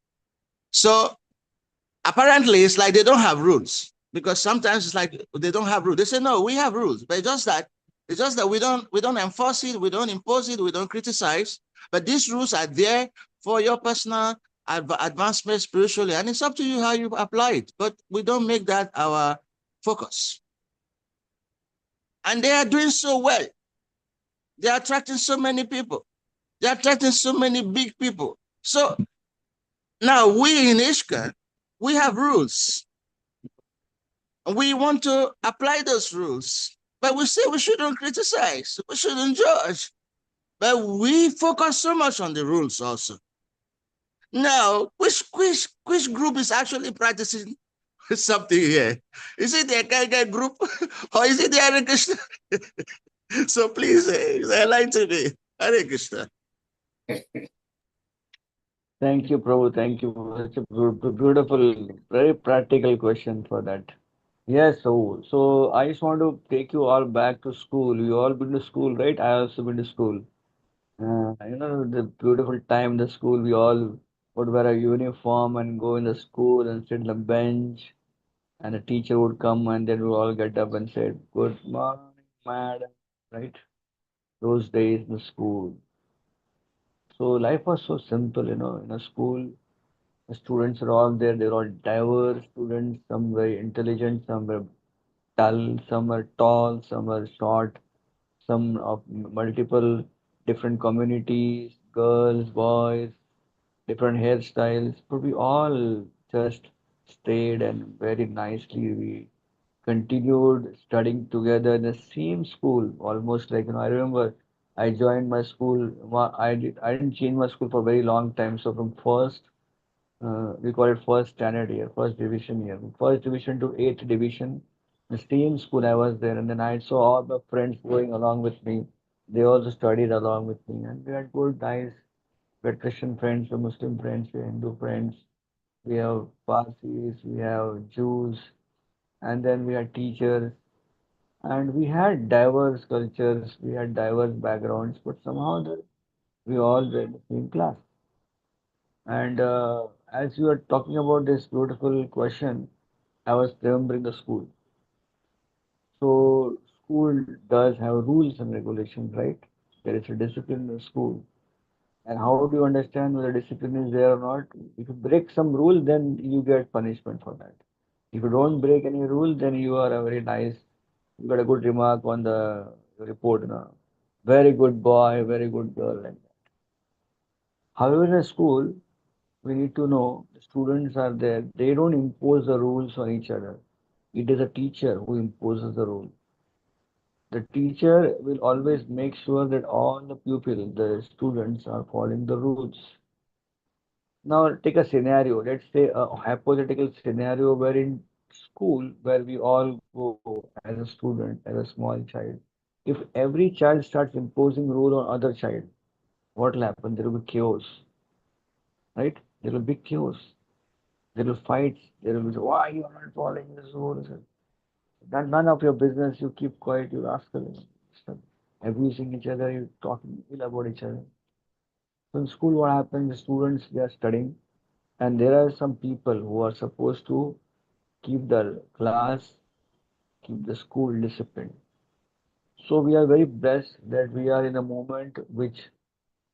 So apparently it's like they don't have rules, because sometimes it's like they don't have rules. They say, no, we have rules, but it's just that we don't enforce it, we don't impose it, we don't criticize. But these rules are there for your personal advancement spiritually, and it's up to you how you apply it. But we don't make that our focus. And they are doing so well. They are attracting so many people. They are attracting so many big people. So now we in Ishkan, we have rules. We want to apply those rules, but we say we shouldn't criticize, we shouldn't judge. But we focus so much on the rules also. Now, which group is actually practicing something here? Is it the Ekanga group or is it the Hare Krishna? So please enlighten me. Hare Krishna. Thank you, Prabhu. Thank you for such a beautiful, very practical question for that. Yes, so I just want to take you all back to school. You all been to school, right? I also been to school. The beautiful time in the school, we all would wear a uniform and go in the school and sit on the bench, and the teacher would come and then we all get up and say, "Good morning, madam," right? Those days in the school. So life was so simple, in a school, the students are all there, they're all diverse students, some very intelligent, some were dull, some are tall, some are short, some of multiple different communities, girls, boys, different hairstyles, but we all just stayed and very nicely we continued studying together in the same school, almost like, I remember I joined my school, I didn't change my school for a very long time. So from first, we call it first standard year, first division year, first division to eighth division, the same school I was there, and then I saw all my friends going along with me. They also studied along with me, and we had good, nice, we had Christian friends, we had Muslim friends, we had Hindu friends, we have Parsis, we have Jews, and then we had teachers, and we had diverse cultures, we had diverse backgrounds, but somehow we all were in the same class. And as you are talking about this beautiful question, I was remembering the school. So school does have rules and regulations, right? There is a discipline in the school. And how do you understand whether discipline is there or not? If you break some rule, then you get punishment for that. If you don't break any rule, then you are a very nice, you got a good remark on the report. Very good boy, very good girl. Like that. However, in a school, we need to know the students are there. They don't impose the rules on each other. It is a teacher who imposes the rule. The teacher will always make sure that all the pupils, the students, are following the rules. Now, take a scenario. Let's say a hypothetical scenario where in school, where we all go as a student, as a small child, if every child starts imposing rule on other child, what will happen? There will be chaos, right? There will be chaos. There will fights. There will be, why you are not following this rule? None of your business. You keep quiet. You ask them. Stop abusing each other. You talking ill about each other. So in school, what happens? The students they are studying, and there are some people who are supposed to keep the class, keep the school disciplined. So we are very blessed that we are in a moment which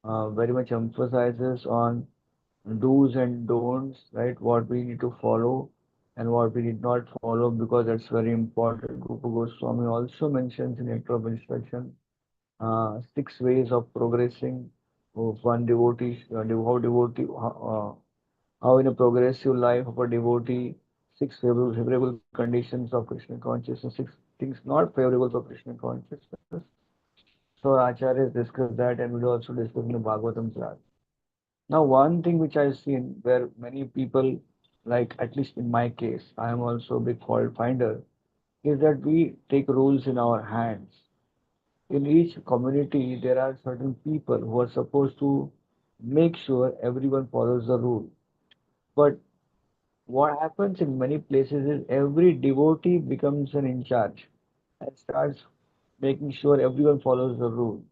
very much emphasizes on do's and don'ts, right? What we need to follow and what we need not follow, because that's very important. Rupa Goswami also mentions in Nectar of Instruction 6 ways of progressing of one devotee, how in a progressive life of a devotee, six favorable conditions of Krishna consciousness, six things not favorable for Krishna consciousness. So Acharyas discussed that, and we also discussed in the Bhagavatam class. Now, one thing which I've seen where many people, like at least in my case, I am also a big fault finder, is that we take rules in our hands. In each community, there are certain people who are supposed to make sure everyone follows the rule. But what happens in many places is every devotee becomes an in charge and starts making sure everyone follows the rule.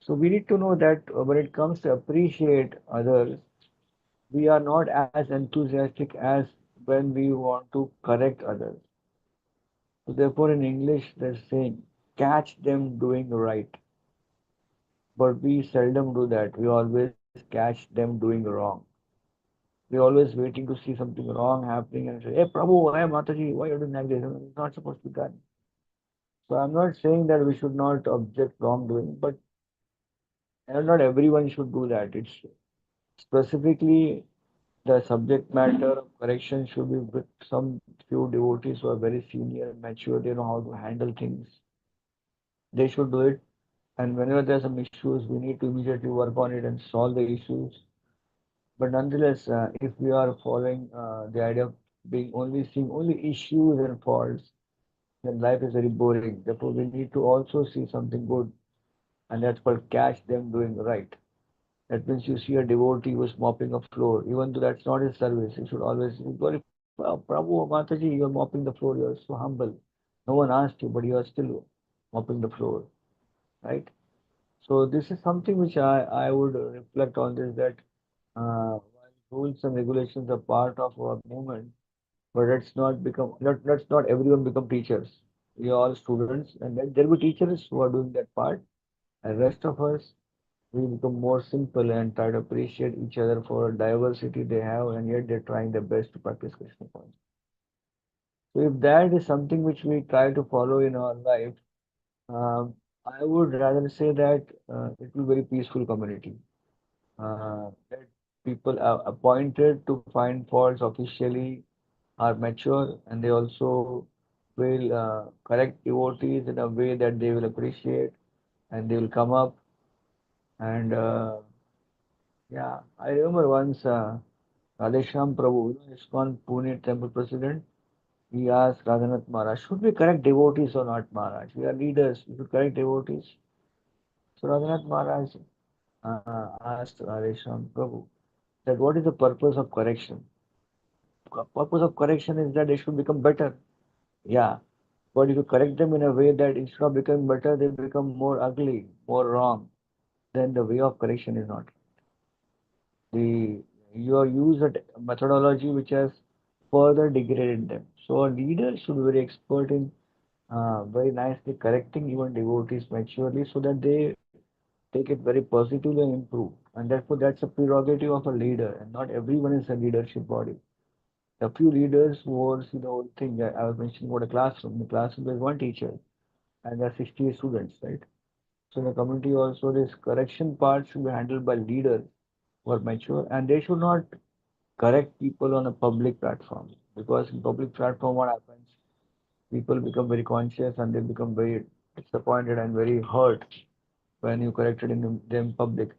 So we need to know that when it comes to appreciate others, we are not as enthusiastic as when we want to correct others. So therefore, in English, they're saying, catch them doing right. But we seldom do that. We always catch them doing wrong. We're always waiting to see something wrong happening and say, hey, Prabhu, hey, Mataji, why are you doing like this? It's not supposed to be done. So I'm not saying that we should not object wrongdoing, but not everyone should do that. It's specifically the subject matter of correction should be with some few devotees who are very senior and mature. They know how to handle things. They should do it. And whenever there's some issues, we need to immediately work on it and solve the issues. But nonetheless, if we are following the idea of being only seeing only issues and faults, then life is very boring. Therefore, we need to also see something good, and that's called catch them doing right. That means you see a devotee who's mopping a floor, even though that's not his service. You should always glorify, Prabhu, Mataji, you're mopping the floor, you're so humble. No one asked you, but you are still mopping the floor, right? So this is something which I would reflect on this that while rules and regulations are part of our movement, but let's not everyone become teachers. We are all students, and then there will be teachers who are doing that part, and rest of us we become more simple and try to appreciate each other for diversity they have, and yet they're trying their best to practice Krishna consciousness. So if that is something which we try to follow in our life, um, I would rather say that it will be very peaceful community. That people are appointed to find faults officially are mature, and they also will correct devotees in a way that they will appreciate, and they will come up. And yeah, I remember once Radhesham Prabhu, ISKCON Pune temple president, he asked Radhanath Maharaj, should we correct devotees or not, Maharaj? We are leaders, we should correct devotees. So Radhanath Maharaj asked Radhesham Prabhu that what is the purpose of correction? Purpose of correction is that they should become better. Yeah, but if you correct them in a way that instead of becoming better, they become more ugly, more wrong, then the way of correction is not. The you have used a methodology which has further degraded them. So a leader should be very expert in very nicely correcting even devotees maturely so that they take it very positively and improve. And therefore, that's a prerogative of a leader, and not everyone is a leadership body. A few leaders who oversee the whole thing. I was mentioning about a classroom. In the classroom, there's one teacher, and there are 60 students, right? So in the community also, this correction part should be handled by leaders who are mature, and they should not correct people on a public platform, because in public platform, what happens? People become very conscious and they become very disappointed and very hurt when you corrected in them public.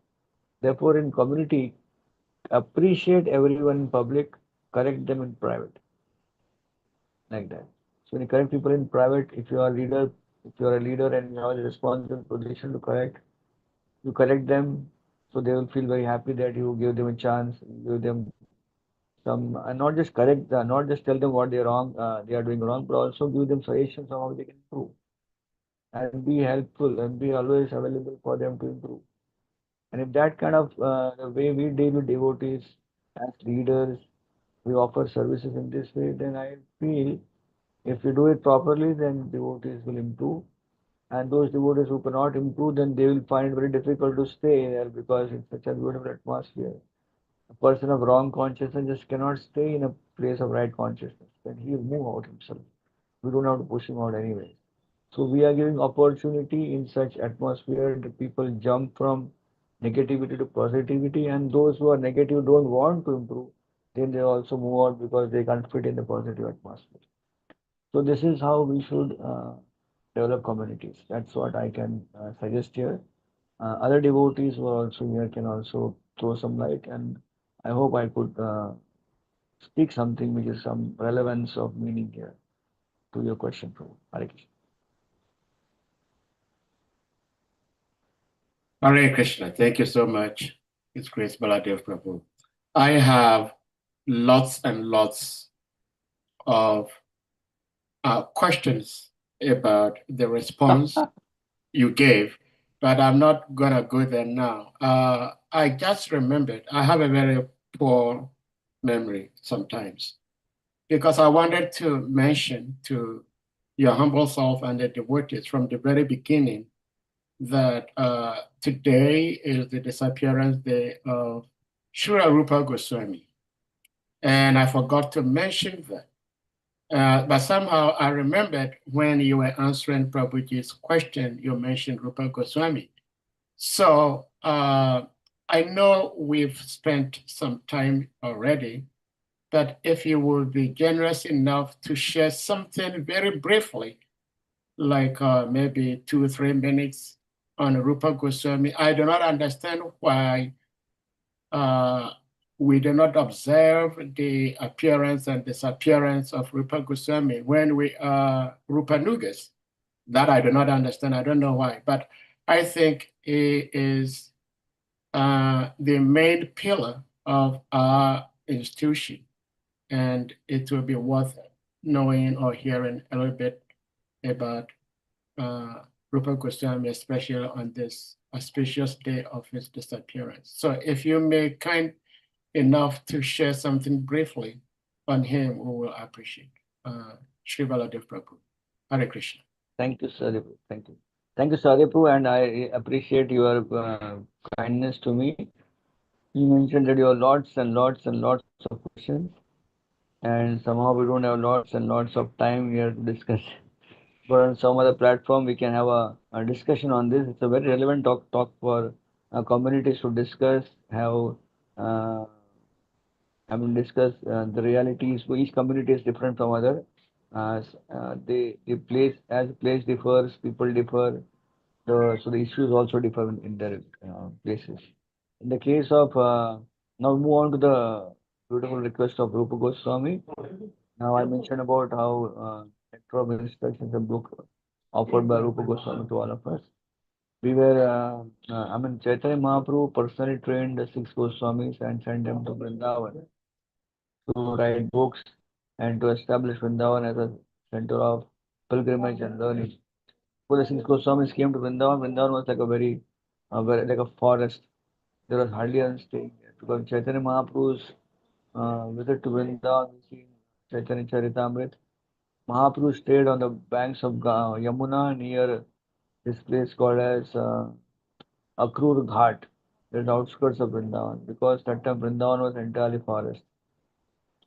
Therefore, in community, appreciate everyone in public, correct them in private, like that. So when you correct people in private, if you are a leader and you have a responsible position to correct, you correct them, so they will feel very happy that you give them a chance, give them some, and not just correct, not just tell them what they're wrong, they are doing wrong, but also give them suggestions on how they can improve, and be helpful and be always available for them to improve. And if that kind of the way we deal with devotees as leaders, we offer services in this way, then I feel if we do it properly, then devotees will improve. And those devotees who cannot improve, then they will find it very difficult to stay there because it's such a beautiful atmosphere. A person of wrong consciousness just cannot stay in a place of right consciousness. Then he will move out himself. We don't have to push him out anyway. So we are giving opportunity in such atmosphere that people jump from negativity to positivity, and those who are negative don't want to improve, then they also move out because they can't fit in the positive atmosphere. So this is how we should develop communities. That's what I can suggest here. Other devotees who are also here can also throw some light, and I hope I could speak something which is some relevance of meaning here to your question, Prabhu. Hare Krishna. Hare Krishna. Thank you so much. It's Grace Baladev Prabhu. I have lots and lots of questions about the response you gave, but I'm not gonna go there now. I just remembered I have a very poor memory sometimes because I wanted to mention to your humble self and the devotees from the very beginning that today is the disappearance day of Srila Rupa Goswami. And I forgot to mention that. But somehow I remembered when you were answering Prabhuji's question, you mentioned Rupa Goswami. So I know we've spent some time already, but if you would be generous enough to share something very briefly, like maybe 2 or 3 minutes on Rupa Goswami. I do not understand why we do not observe the appearance and disappearance of Rupa Goswami when we are Rupanugas. That I do not understand. I don't know why, but I think he is the main pillar of our institution, and it will be worth knowing or hearing a little bit about Rupa Goswami, especially on this auspicious day of his disappearance. So if you may kind enough to share something briefly on him, we will appreciate. Sri Baladev Prabhu. Hare Krishna. Thank you, sir. Thank you. Thank you, Sadhyapu, and I appreciate your kindness to me. You mentioned that you have lots and lots and lots of questions, and somehow we don't have lots and lots of time here to discuss. But on some other platform, we can have a discussion on this. It's a very relevant talk for communities to discuss, have discuss the realities. So each community is different from other. The place as place differs, people differ. So the issues also differ in their places. In the case of now, we move on to the beautiful request of Rupa Goswami. Now I mentioned about how Nectar of Instructions, a book offered by Rupa Goswami to all of us. We were, Chaitanya Mahaprabhu personally trained the six Goswamis and sent them to Vrindavan to write books and to establish Vrindavan as a center of pilgrimage and learning. So the six Goswamis came to Vrindavan. Vrindavan was like very like a forest. There was hardly any staying there because Chaitanya Mahaprabhu's visit to Vrindavan, we see in Chaitanya Charitamrita. Mahaprabhu stayed on the banks of Yamuna near this place called as Akrur Ghat, the outskirts of Vrindavan, because that time Vrindavan was entirely forest.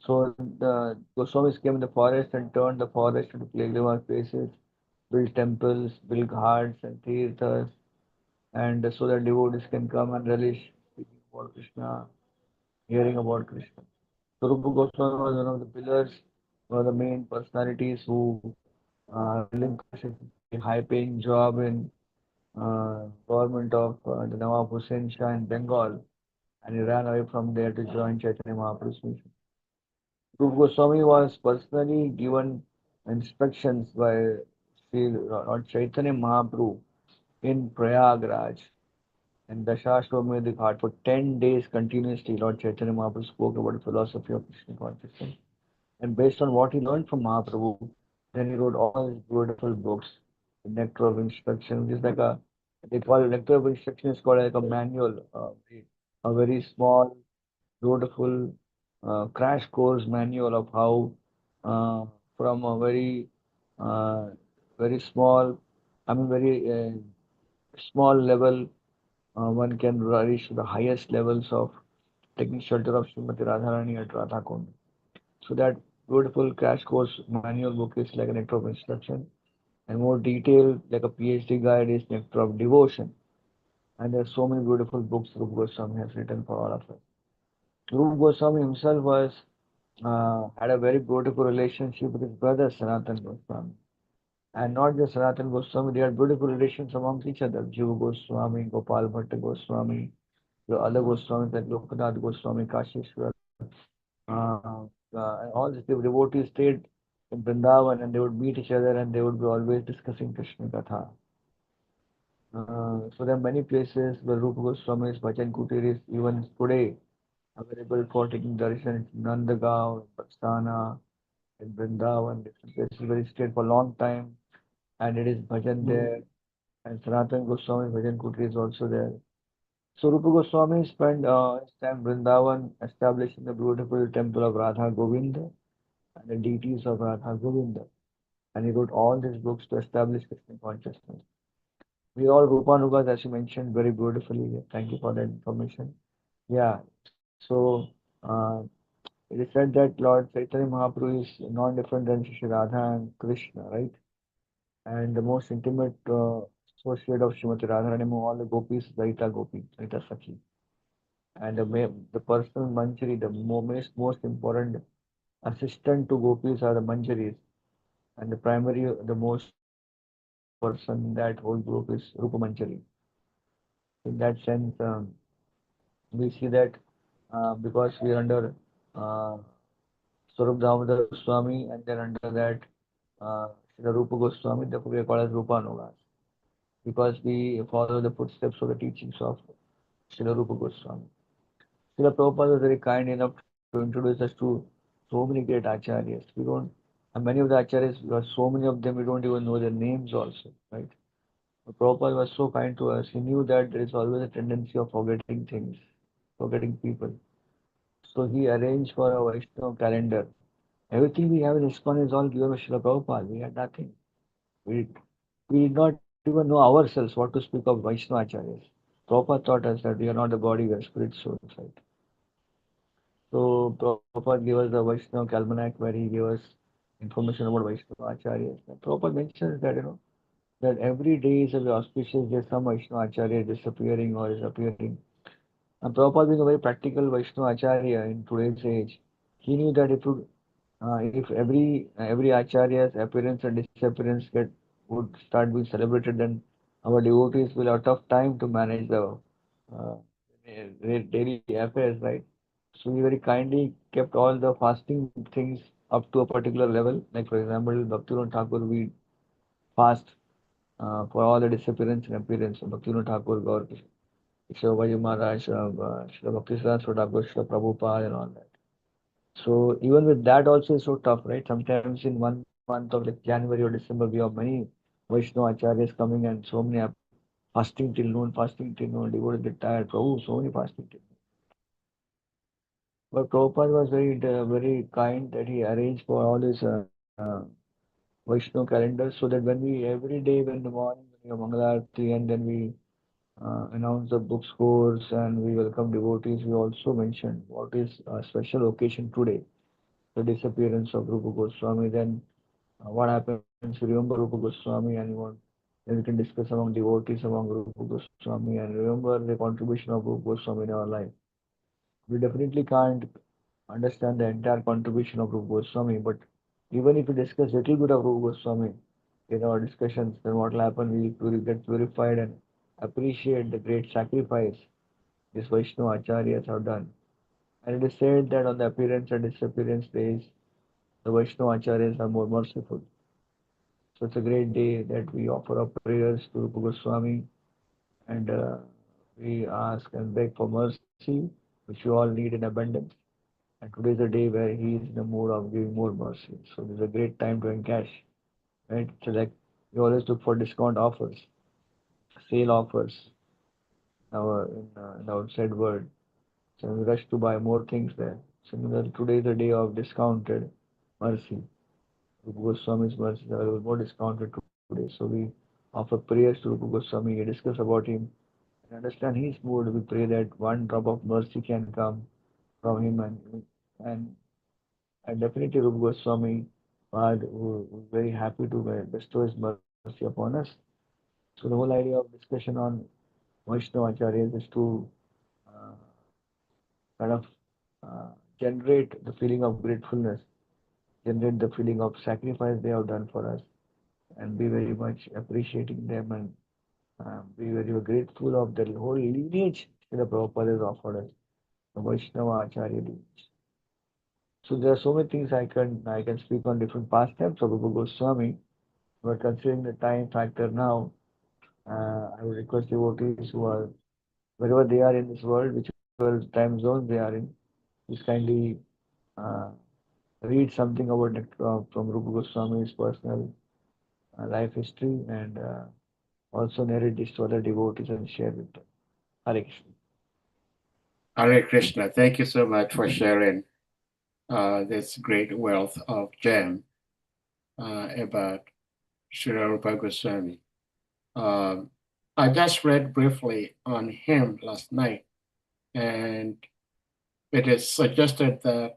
So the Goswamis came in the forest and turned the forest into pilgrimage places, built temples, built ghats and tirthas, and so that devotees can come and relish speaking about Krishna, hearing about Krishna. So Rupa Goswami was one of the pillars, one of the main personalities who relinquished a very high-paying job in government of the Nawab Hussain Shah in Bengal, and he ran away from there to join Chaitanya Mahaprabhu's mission. Rupa Goswami was personally given instructions by Sri Lord Chaitanya Mahaprabhu in Prayagraj and Dashashwamedh Ghat for 10 days continuously. Lord Chaitanya Mahaprabhu spoke about the philosophy of Krishna consciousness. And based on what he learned from Mahaprabhu, then he wrote all these beautiful books, the Nectar of Instruction, which is like they call it Nectar of Instruction is called like a manual, a very small, beautiful crash course manual of how from a uh, very small, very small level, one can reach to the highest levels of taking shelter of Srimati Radharani at Radha Kund. So that beautiful crash course manual book is like a nectar of instruction, and more detailed, like a PhD guide, is nectar of devotion. And there are so many beautiful books Rupa Goswami has written for all of us. Rupa Goswami himself had a very beautiful relationship with his brother Sanatan Goswami. And not just Sanatan Goswami, they had beautiful relations amongst each other. Jiva Goswami, Gopal Bhatta Goswami, the other Goswamis like Lokanath Goswami, Kashishwar, and all these devotees stayed in Vrindavan and they would meet each other and they would be always discussing Krishna Katha. So there are many places where Rupa Goswami's Bhajan Kutir is even today available for taking darshan in Nandagaon, Bastana, in Vrindavan, different places where he stayed for a long time and it is bhajan there. And Sanatan Goswami's Bhajan Kutir is also there. So Rupa Goswami spent his time in Vrindavan establishing the beautiful temple of Radha Govinda and the deities of Radha Govinda. And he wrote all these books to establish Krishna consciousness. We all Rupanugas, as you mentioned very beautifully. Thank you for that information. Yeah, so uh, it is said that Lord Chaitanya Mahaprabhu is non different than Shri Radha and Krishna, right? And the most intimate associate of Srimati Radharani among all the gopis, Laita Gopi, Laita Sakhi. And the personal manjari, the most important assistant to gopis are the manjaris. And the primary, the most important person in that whole group is Rupa Manjari. In that sense, we see that because we are under uh, Swarup Damodar Goswami and then under that Srila Rupa Goswami, therefore we are called as Rupanugas because we follow the footsteps of the teachings of Srila Rupa Goswami. Srila Prabhupada was very kind enough to introduce us to so many great acharyas. We don't, and many of the acharyas, we have so many of them, we don't even know their names also, right? But Prabhupada was so kind to us. He knew that there is always a tendency of forgetting things, forgetting people. So he arranged for a Vaishnava calendar. Everything we have in ISKCON is all given by Srila Prabhupada. We had nothing. We, we did not even even know ourselves what to speak of Vaishnava Acharyas. Prabhupada taught us that we are not the body, we are spirit, soul, right? So Prabhupada gave us the Vaishnava Almanac where he gave us information about Vaishnava Acharyas. And Prabhupada mentions that, that every day is a very auspicious, there's some Vaishnava Acharya disappearing or is appearing. And Prabhupada being a very practical Vaishnava Acharya in today's age, he knew that if every Acharya's appearance and disappearance would start being celebrated, then our devotees will have tough time to manage the uh, daily affairs, right? So he very kindly kept all the fasting things up to a particular level. Like for example, Bhaktivinoda Thakur, we fast for all the disappearance and appearance of Bhaktivinoda Thakur, Gaur Kishore Maharaj, Srila Bhaktisaraj Thakur, Srila Prabhupada and all that. So even with that also is so tough, right? Sometimes in 1 month of like January or December, we have many Vaishnava Acharyas coming and so many are fasting till noon, devotees get tired. Prabhu, so many fasting till noon. But Prabhupada was very kind that he arranged for all these Vaishnava calendars so that when we every day when the morning when we have Mangalarti and then we announce the book scores and we welcome devotees, we also mentioned what is a special occasion today, the disappearance of Rupa Goswami. Then what happens? We remember Rupa Goswami and then we can discuss among devotees among Rupa Goswami and remember the contribution of Rupa Goswami in our life. We definitely can't understand the entire contribution of Rupa Goswami, but even if we discuss little bit of Rupa Goswami in our discussions, then what will happen? We will get purified and appreciate the great sacrifice these Vaishnava Acharyas have done. And it is said that on the appearance and disappearance days, the Vaishnava Acharyas are more merciful. So it's a great day that we offer our prayers to Rupa Goswami and we ask and beg for mercy, which we all need in abundance. And today is a day where he is in the mood of giving more mercy. So this is a great time to encash, right? So like we always look for discount offers, sale offers in the outside world. So we rush to buy more things there. Similarly, today is a day of discounted mercy. Rupa Goswami's mercy is available more discounted today. So we offer prayers to Rupa Goswami, we discuss about him and understand his mood. We pray that one drop of mercy can come from him and and definitely Rupa Goswami was very happy to bestow his mercy upon us. So the whole idea of discussion on Vaishnava Acharyas is to uh, kind of uh, generate the feeling of gratefulness, generate the feeling of sacrifice they have done for us, and be very much appreciating them and be very grateful of the whole lineage that the Prabhupada has offered us, the Vaishnava Acharya lineage. So there are so many things I can speak on different pastimes of Rupa Goswami, but considering the time factor now, I would request devotees who are wherever they are in this world, whichever time zone they are in, please kindly uh, read something about from Rupa Goswami's personal life history and also narrate this to other devotees and share with them. Hare Krishna. Hare Krishna. Thank you so much for sharing this great wealth of gem about Srila Rupa Goswami. I just read briefly on him last night, and it is suggested that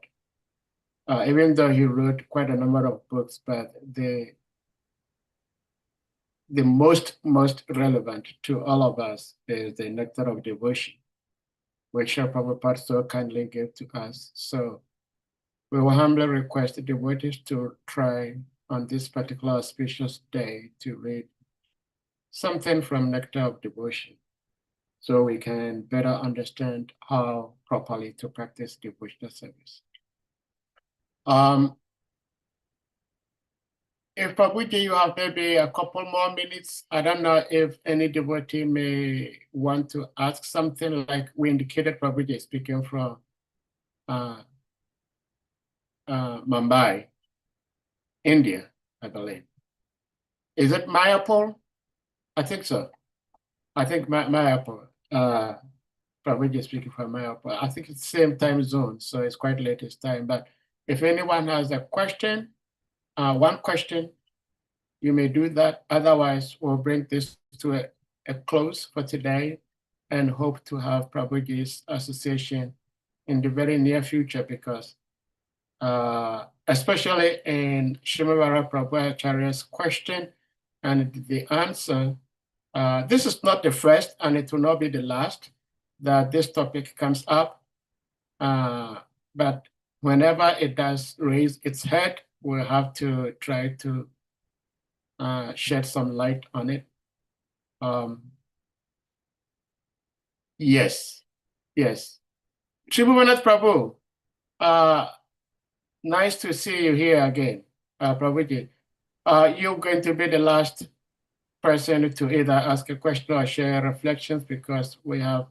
even though he wrote quite a number of books, but the most relevant to all of us is the Nectar of Devotion, which Srila Prabhupada so kindly gave to us. So we will humbly request the devotees to try on this particular auspicious day to read something from Nectar of Devotion so we can better understand how properly to practice devotional service. If Prabhuji, you have maybe a couple more minutes, I don't know if any devotee may want to ask something like we indicated Prabhuji speaking from Mumbai, India, I believe. Is it Mayapur? I think so. I think Mayapur. Prabhuji speaking from Mayapur. I think it's the same time zone, so it's quite latest time. But if anyone has a question, one question, you may do that. Otherwise, we'll bring this to a close for today and hope to have Prabhuji's association in the very near future, because especially in Shrimavara Prabhu Acharya's question and the answer, this is not the first and it will not be the last that this topic comes up. But whenever it does raise its head, we'll have to try to shed some light on it. Yes. Tribhuvanat Prabhu, nice to see you here again, Prabhuji. You're going to be the last person to either ask a question or share reflections, because we have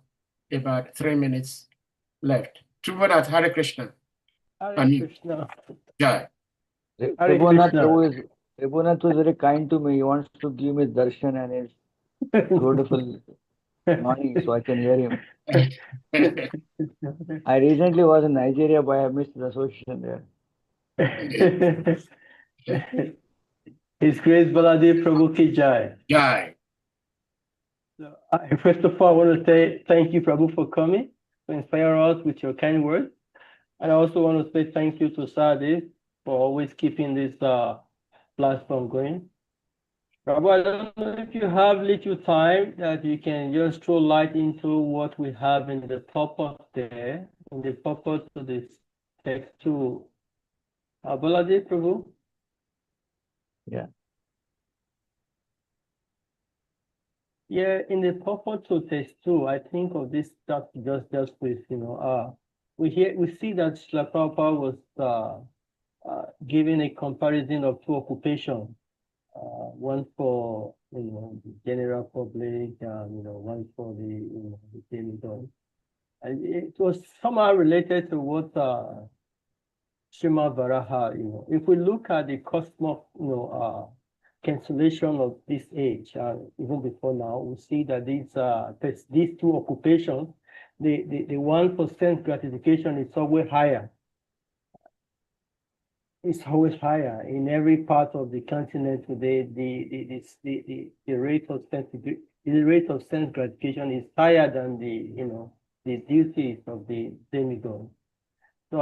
about 3 minutes left. Tribhuvanat, Hare Krishna. Hare Krishna. Jai. Hare Tribhunath Krishna. Tribhunath was very kind to me. He wants to give me darshan and his beautiful Mani, so I can hear him. I recently was in Nigeria, but I missed the association there. His Grace Baladev Prabhu Ki Jai. Jai. So, first of all, I want to say thank you, Prabhu, for coming to inspire us with your kind words. And I also want to say thank you to Sadi for always keeping this platform going. Prabhu, I don't know if you have little time that you can just throw light into what we have in the purport there, in the purport to this text to Baladev Prabhu. Yeah. Yeah, in the purport to text 2, I think of this stuff just with, we see that Srila Prabhupada was giving a comparison of two occupations, one for the general public, one for the demigod. And it was somehow related to what Srimad Varaha, if we look at the cosmos, cancellation of this age, even before now, we see that these two occupations, the one for sense gratification is always higher. It's always higher in every part of the continent today. The rate of sense gratification is higher than the duties of the demigod. So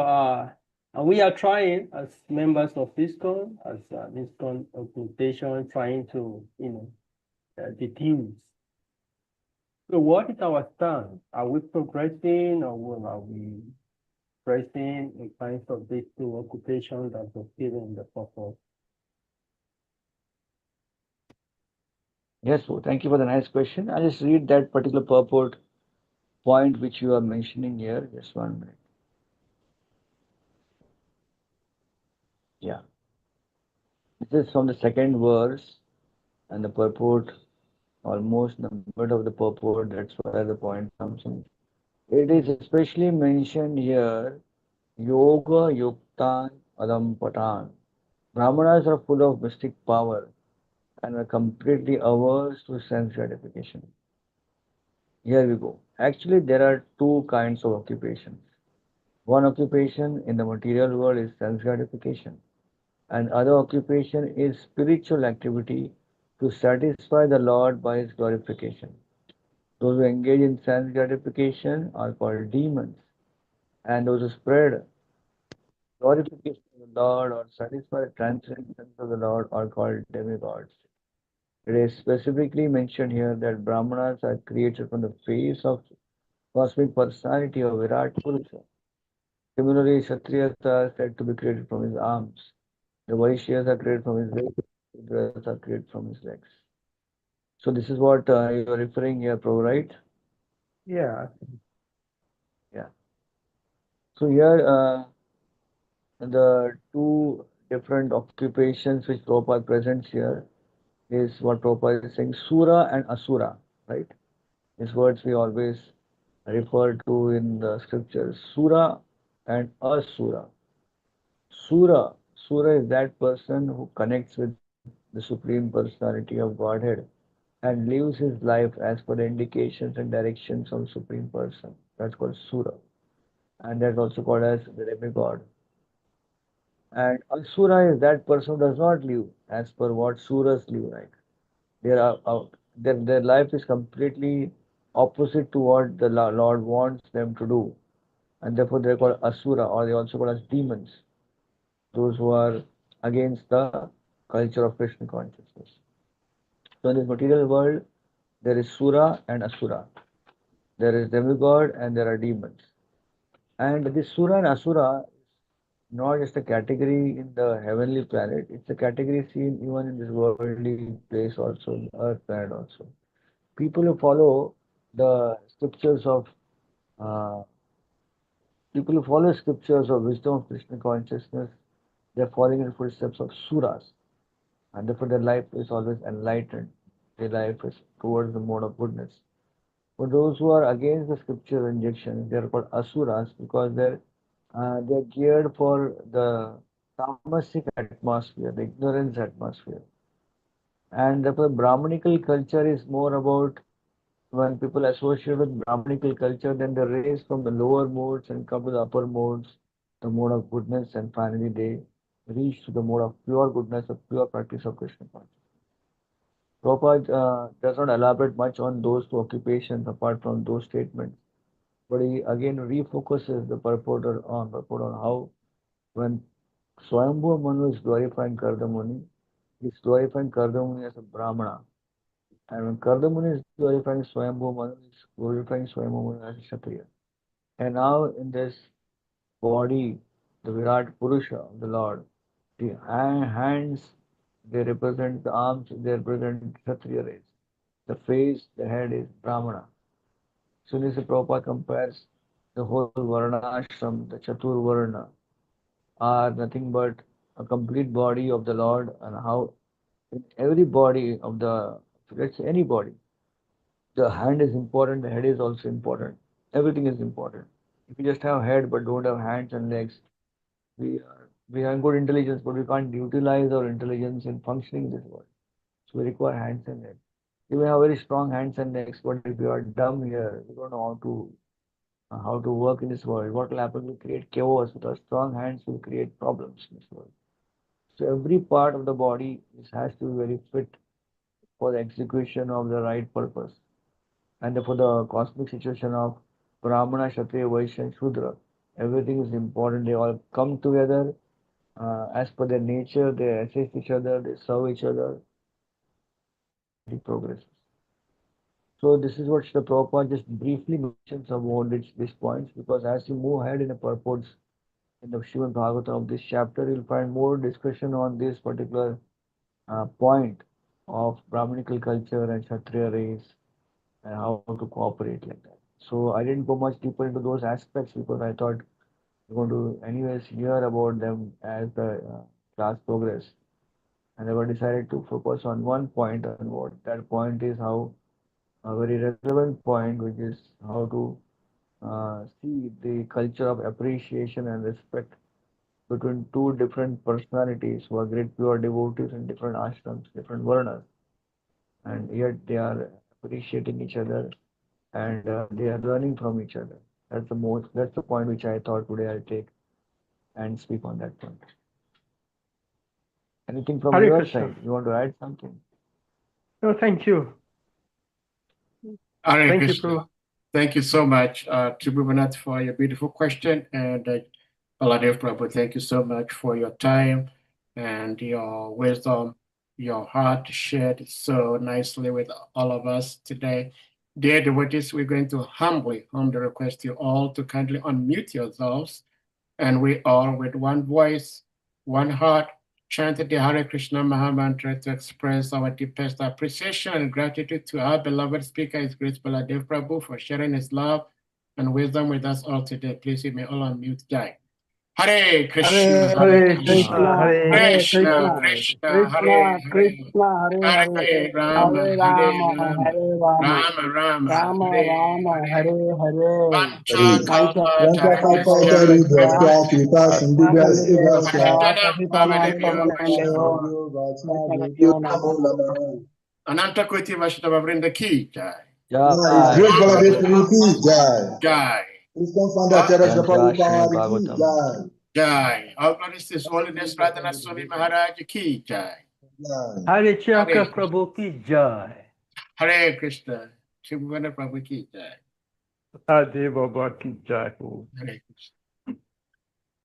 and we are trying as members of ISKCON, as ISKCON organization, trying to deduce. So what is our stand? Are we progressing, or are we pressing in kinds of these two occupations that were given in the purpose? Yes, so thank you for the nice question. I'll just read that particular purport point which you are mentioning here. Just 1 minute. Yeah. This is from the second verse, and the purport, almost the mid of the purport, that's where the point comes in. It is especially mentioned here, Yoga Yuktan Adampatan. Brahmanas are full of mystic power and are completely averse to sense gratification. Here we go. Actually, there are two kinds of occupations. One occupation in the material world is sense gratification, and other occupation is spiritual activity to satisfy the Lord by his glorification. Those who engage in sense gratification are called demons, and those who spread glorification of the Lord or satisfy the transcendence of the Lord are called demigods. It is specifically mentioned here that Brahmanas are created from the face of cosmic personality of Virat Purusha. Similarly, Kshatriyas are said to be created from his arms. The Vaishyas are created from his legs. The Shudras are created from his legs. So this is what you are referring here, Prabhu, right? Yeah. Yeah. So here the two different occupations which Prabhupada presents here is what Prabhupada is saying, Sura and Asura, right? These words we always refer to in the scriptures, Sura and Asura. Sura is that person who connects with the Supreme Personality of Godhead and lives his life as per the indications and directions of Supreme Person. That's called Sura. And that's also called as the demigod. And Asura is that person who does not live as per what Suras live like. They are out. Their life is completely opposite to what the Lord wants them to do. And therefore they're called Asura, or they also called as demons. Those who are against the culture of Krishna consciousness. So in this material world, there is Sura and Asura. There is demigod and there are demons. And this Sura and Asura is not just a category in the heavenly planet, it's a category seen even in this worldly place also, in earth planet also. People who follow the scriptures of uh, people who follow scriptures of wisdom of Krishna consciousness, they're following in the footsteps of Suras. And therefore their life is always enlightened. Their life is towards the mode of goodness. For those who are against the scripture injection, they are called asuras because they're geared for the tamasic atmosphere, the ignorance atmosphere. And therefore, Brahmanical culture is more about when people associate with Brahmanical culture, then they raise from the lower modes and come to the upper modes, the mode of goodness, and finally they reach to the mode of pure goodness, of pure practice of Krishna consciousness. Prabhupada does not elaborate much on those two occupations apart from those statements, but he again refocuses the purport on how when Swayambhu Manu is glorifying Kardamuni, he is glorifying Kardamuni as a Brahmana. And when Kardamuni is glorifying Swayambhu Manu, he is glorifying Swayambhu Manu as a Kshatriya. And now in this body, the Virat Purusha of the Lord, the hands, they represent the arms, they represent Kshatriya race. The face, the head is Brahmana. Sunisa Prabhupada compares the whole Varnashram, the Chatur Varna, are nothing but a complete body of the Lord, and how in every body of the, let's say any body, the hand is important, the head is also important. Everything is important. If you just have head but don't have hands and legs, we have good intelligence, but we can't utilize our intelligence in functioning in this world. So we require hands and legs. You may have very strong hands and legs, but if you are dumb here, you don't know how to work in this world. What will happen? Will create chaos. With our strong hands, will create problems in this world. So every part of the body has to be very fit for the execution of the right purpose. And for the cosmic situation of Brahmana, Kshatriya, Vaishya, and Shudra, everything is important. They all come together as per their nature. They assist each other. They serve each other. Humanity progresses. So this is what Srila Prabhupada just briefly mentions about these points, because as you move ahead in the purports in the Srimad Bhagavatam of this chapter, you'll find more discussion on this particular point of Brahminical culture and Kshatriya race and how to cooperate like that. So I didn't go much deeper into those aspects because I thought we're going to anyways hear about them as the class progress. And I decided to focus on one point, and what that point is how a very relevant point, which is how to see the culture of appreciation and respect between two different personalities who are great pure devotees in different ashrams, different varnas, and yet they are appreciating each other and they are learning from each other. That's the point which I thought today I'll take and speak on that point. Anything from Hare your Krishna. side? You want to add something? No, thank you. Hare Thank you, Krishna. Prabhu. Thank you so much, Tribhuvannath, for your beautiful question. And Baladev Prabhu, thank you so much for your time and your wisdom, your heart shared so nicely with all of us today. Dear devotees, we're going to humbly request you all to kindly unmute yourselves, and we all, with one voice, one heart, chant the Hare Krishna Maha Mantra to express our deepest appreciation and gratitude to our beloved speaker, His Grace Baladev Prabhu, for sharing his love and wisdom with us all today. Please, you may all unmute Jai. Hare Krishna, Hare Krishna, Hare Krishna, Krishna, Hare Hare, Hare Hare Rama, Hare Hare Rama, Rama, Hare Rama, Rama Rama, Rama Hare Rama, Hare. Hare Hare. Pancha Kalpa Pancha Tarabhasya Kalpatarushya, Eva Asmanidesya, Bhavadevi Patitanam Vaishnavyo Namo Namaha. Ananta Koti Vaishnava Vrinda Ki Jai. His Grace Baladev Prabhu ki Jai. Jai. His co-founder Teresa Jai Jai Srimad Prabhupada ki Bhagavatam. Jai. Jai. All glories to His Holiness Radhana Swami Maharaj Ki Jai. Hare Chakra Hare Prabhu ki jai. Hare Krishna. Shivana Prabhu Ki Jai. Ade Baba ki jai ho. Hare Krishna.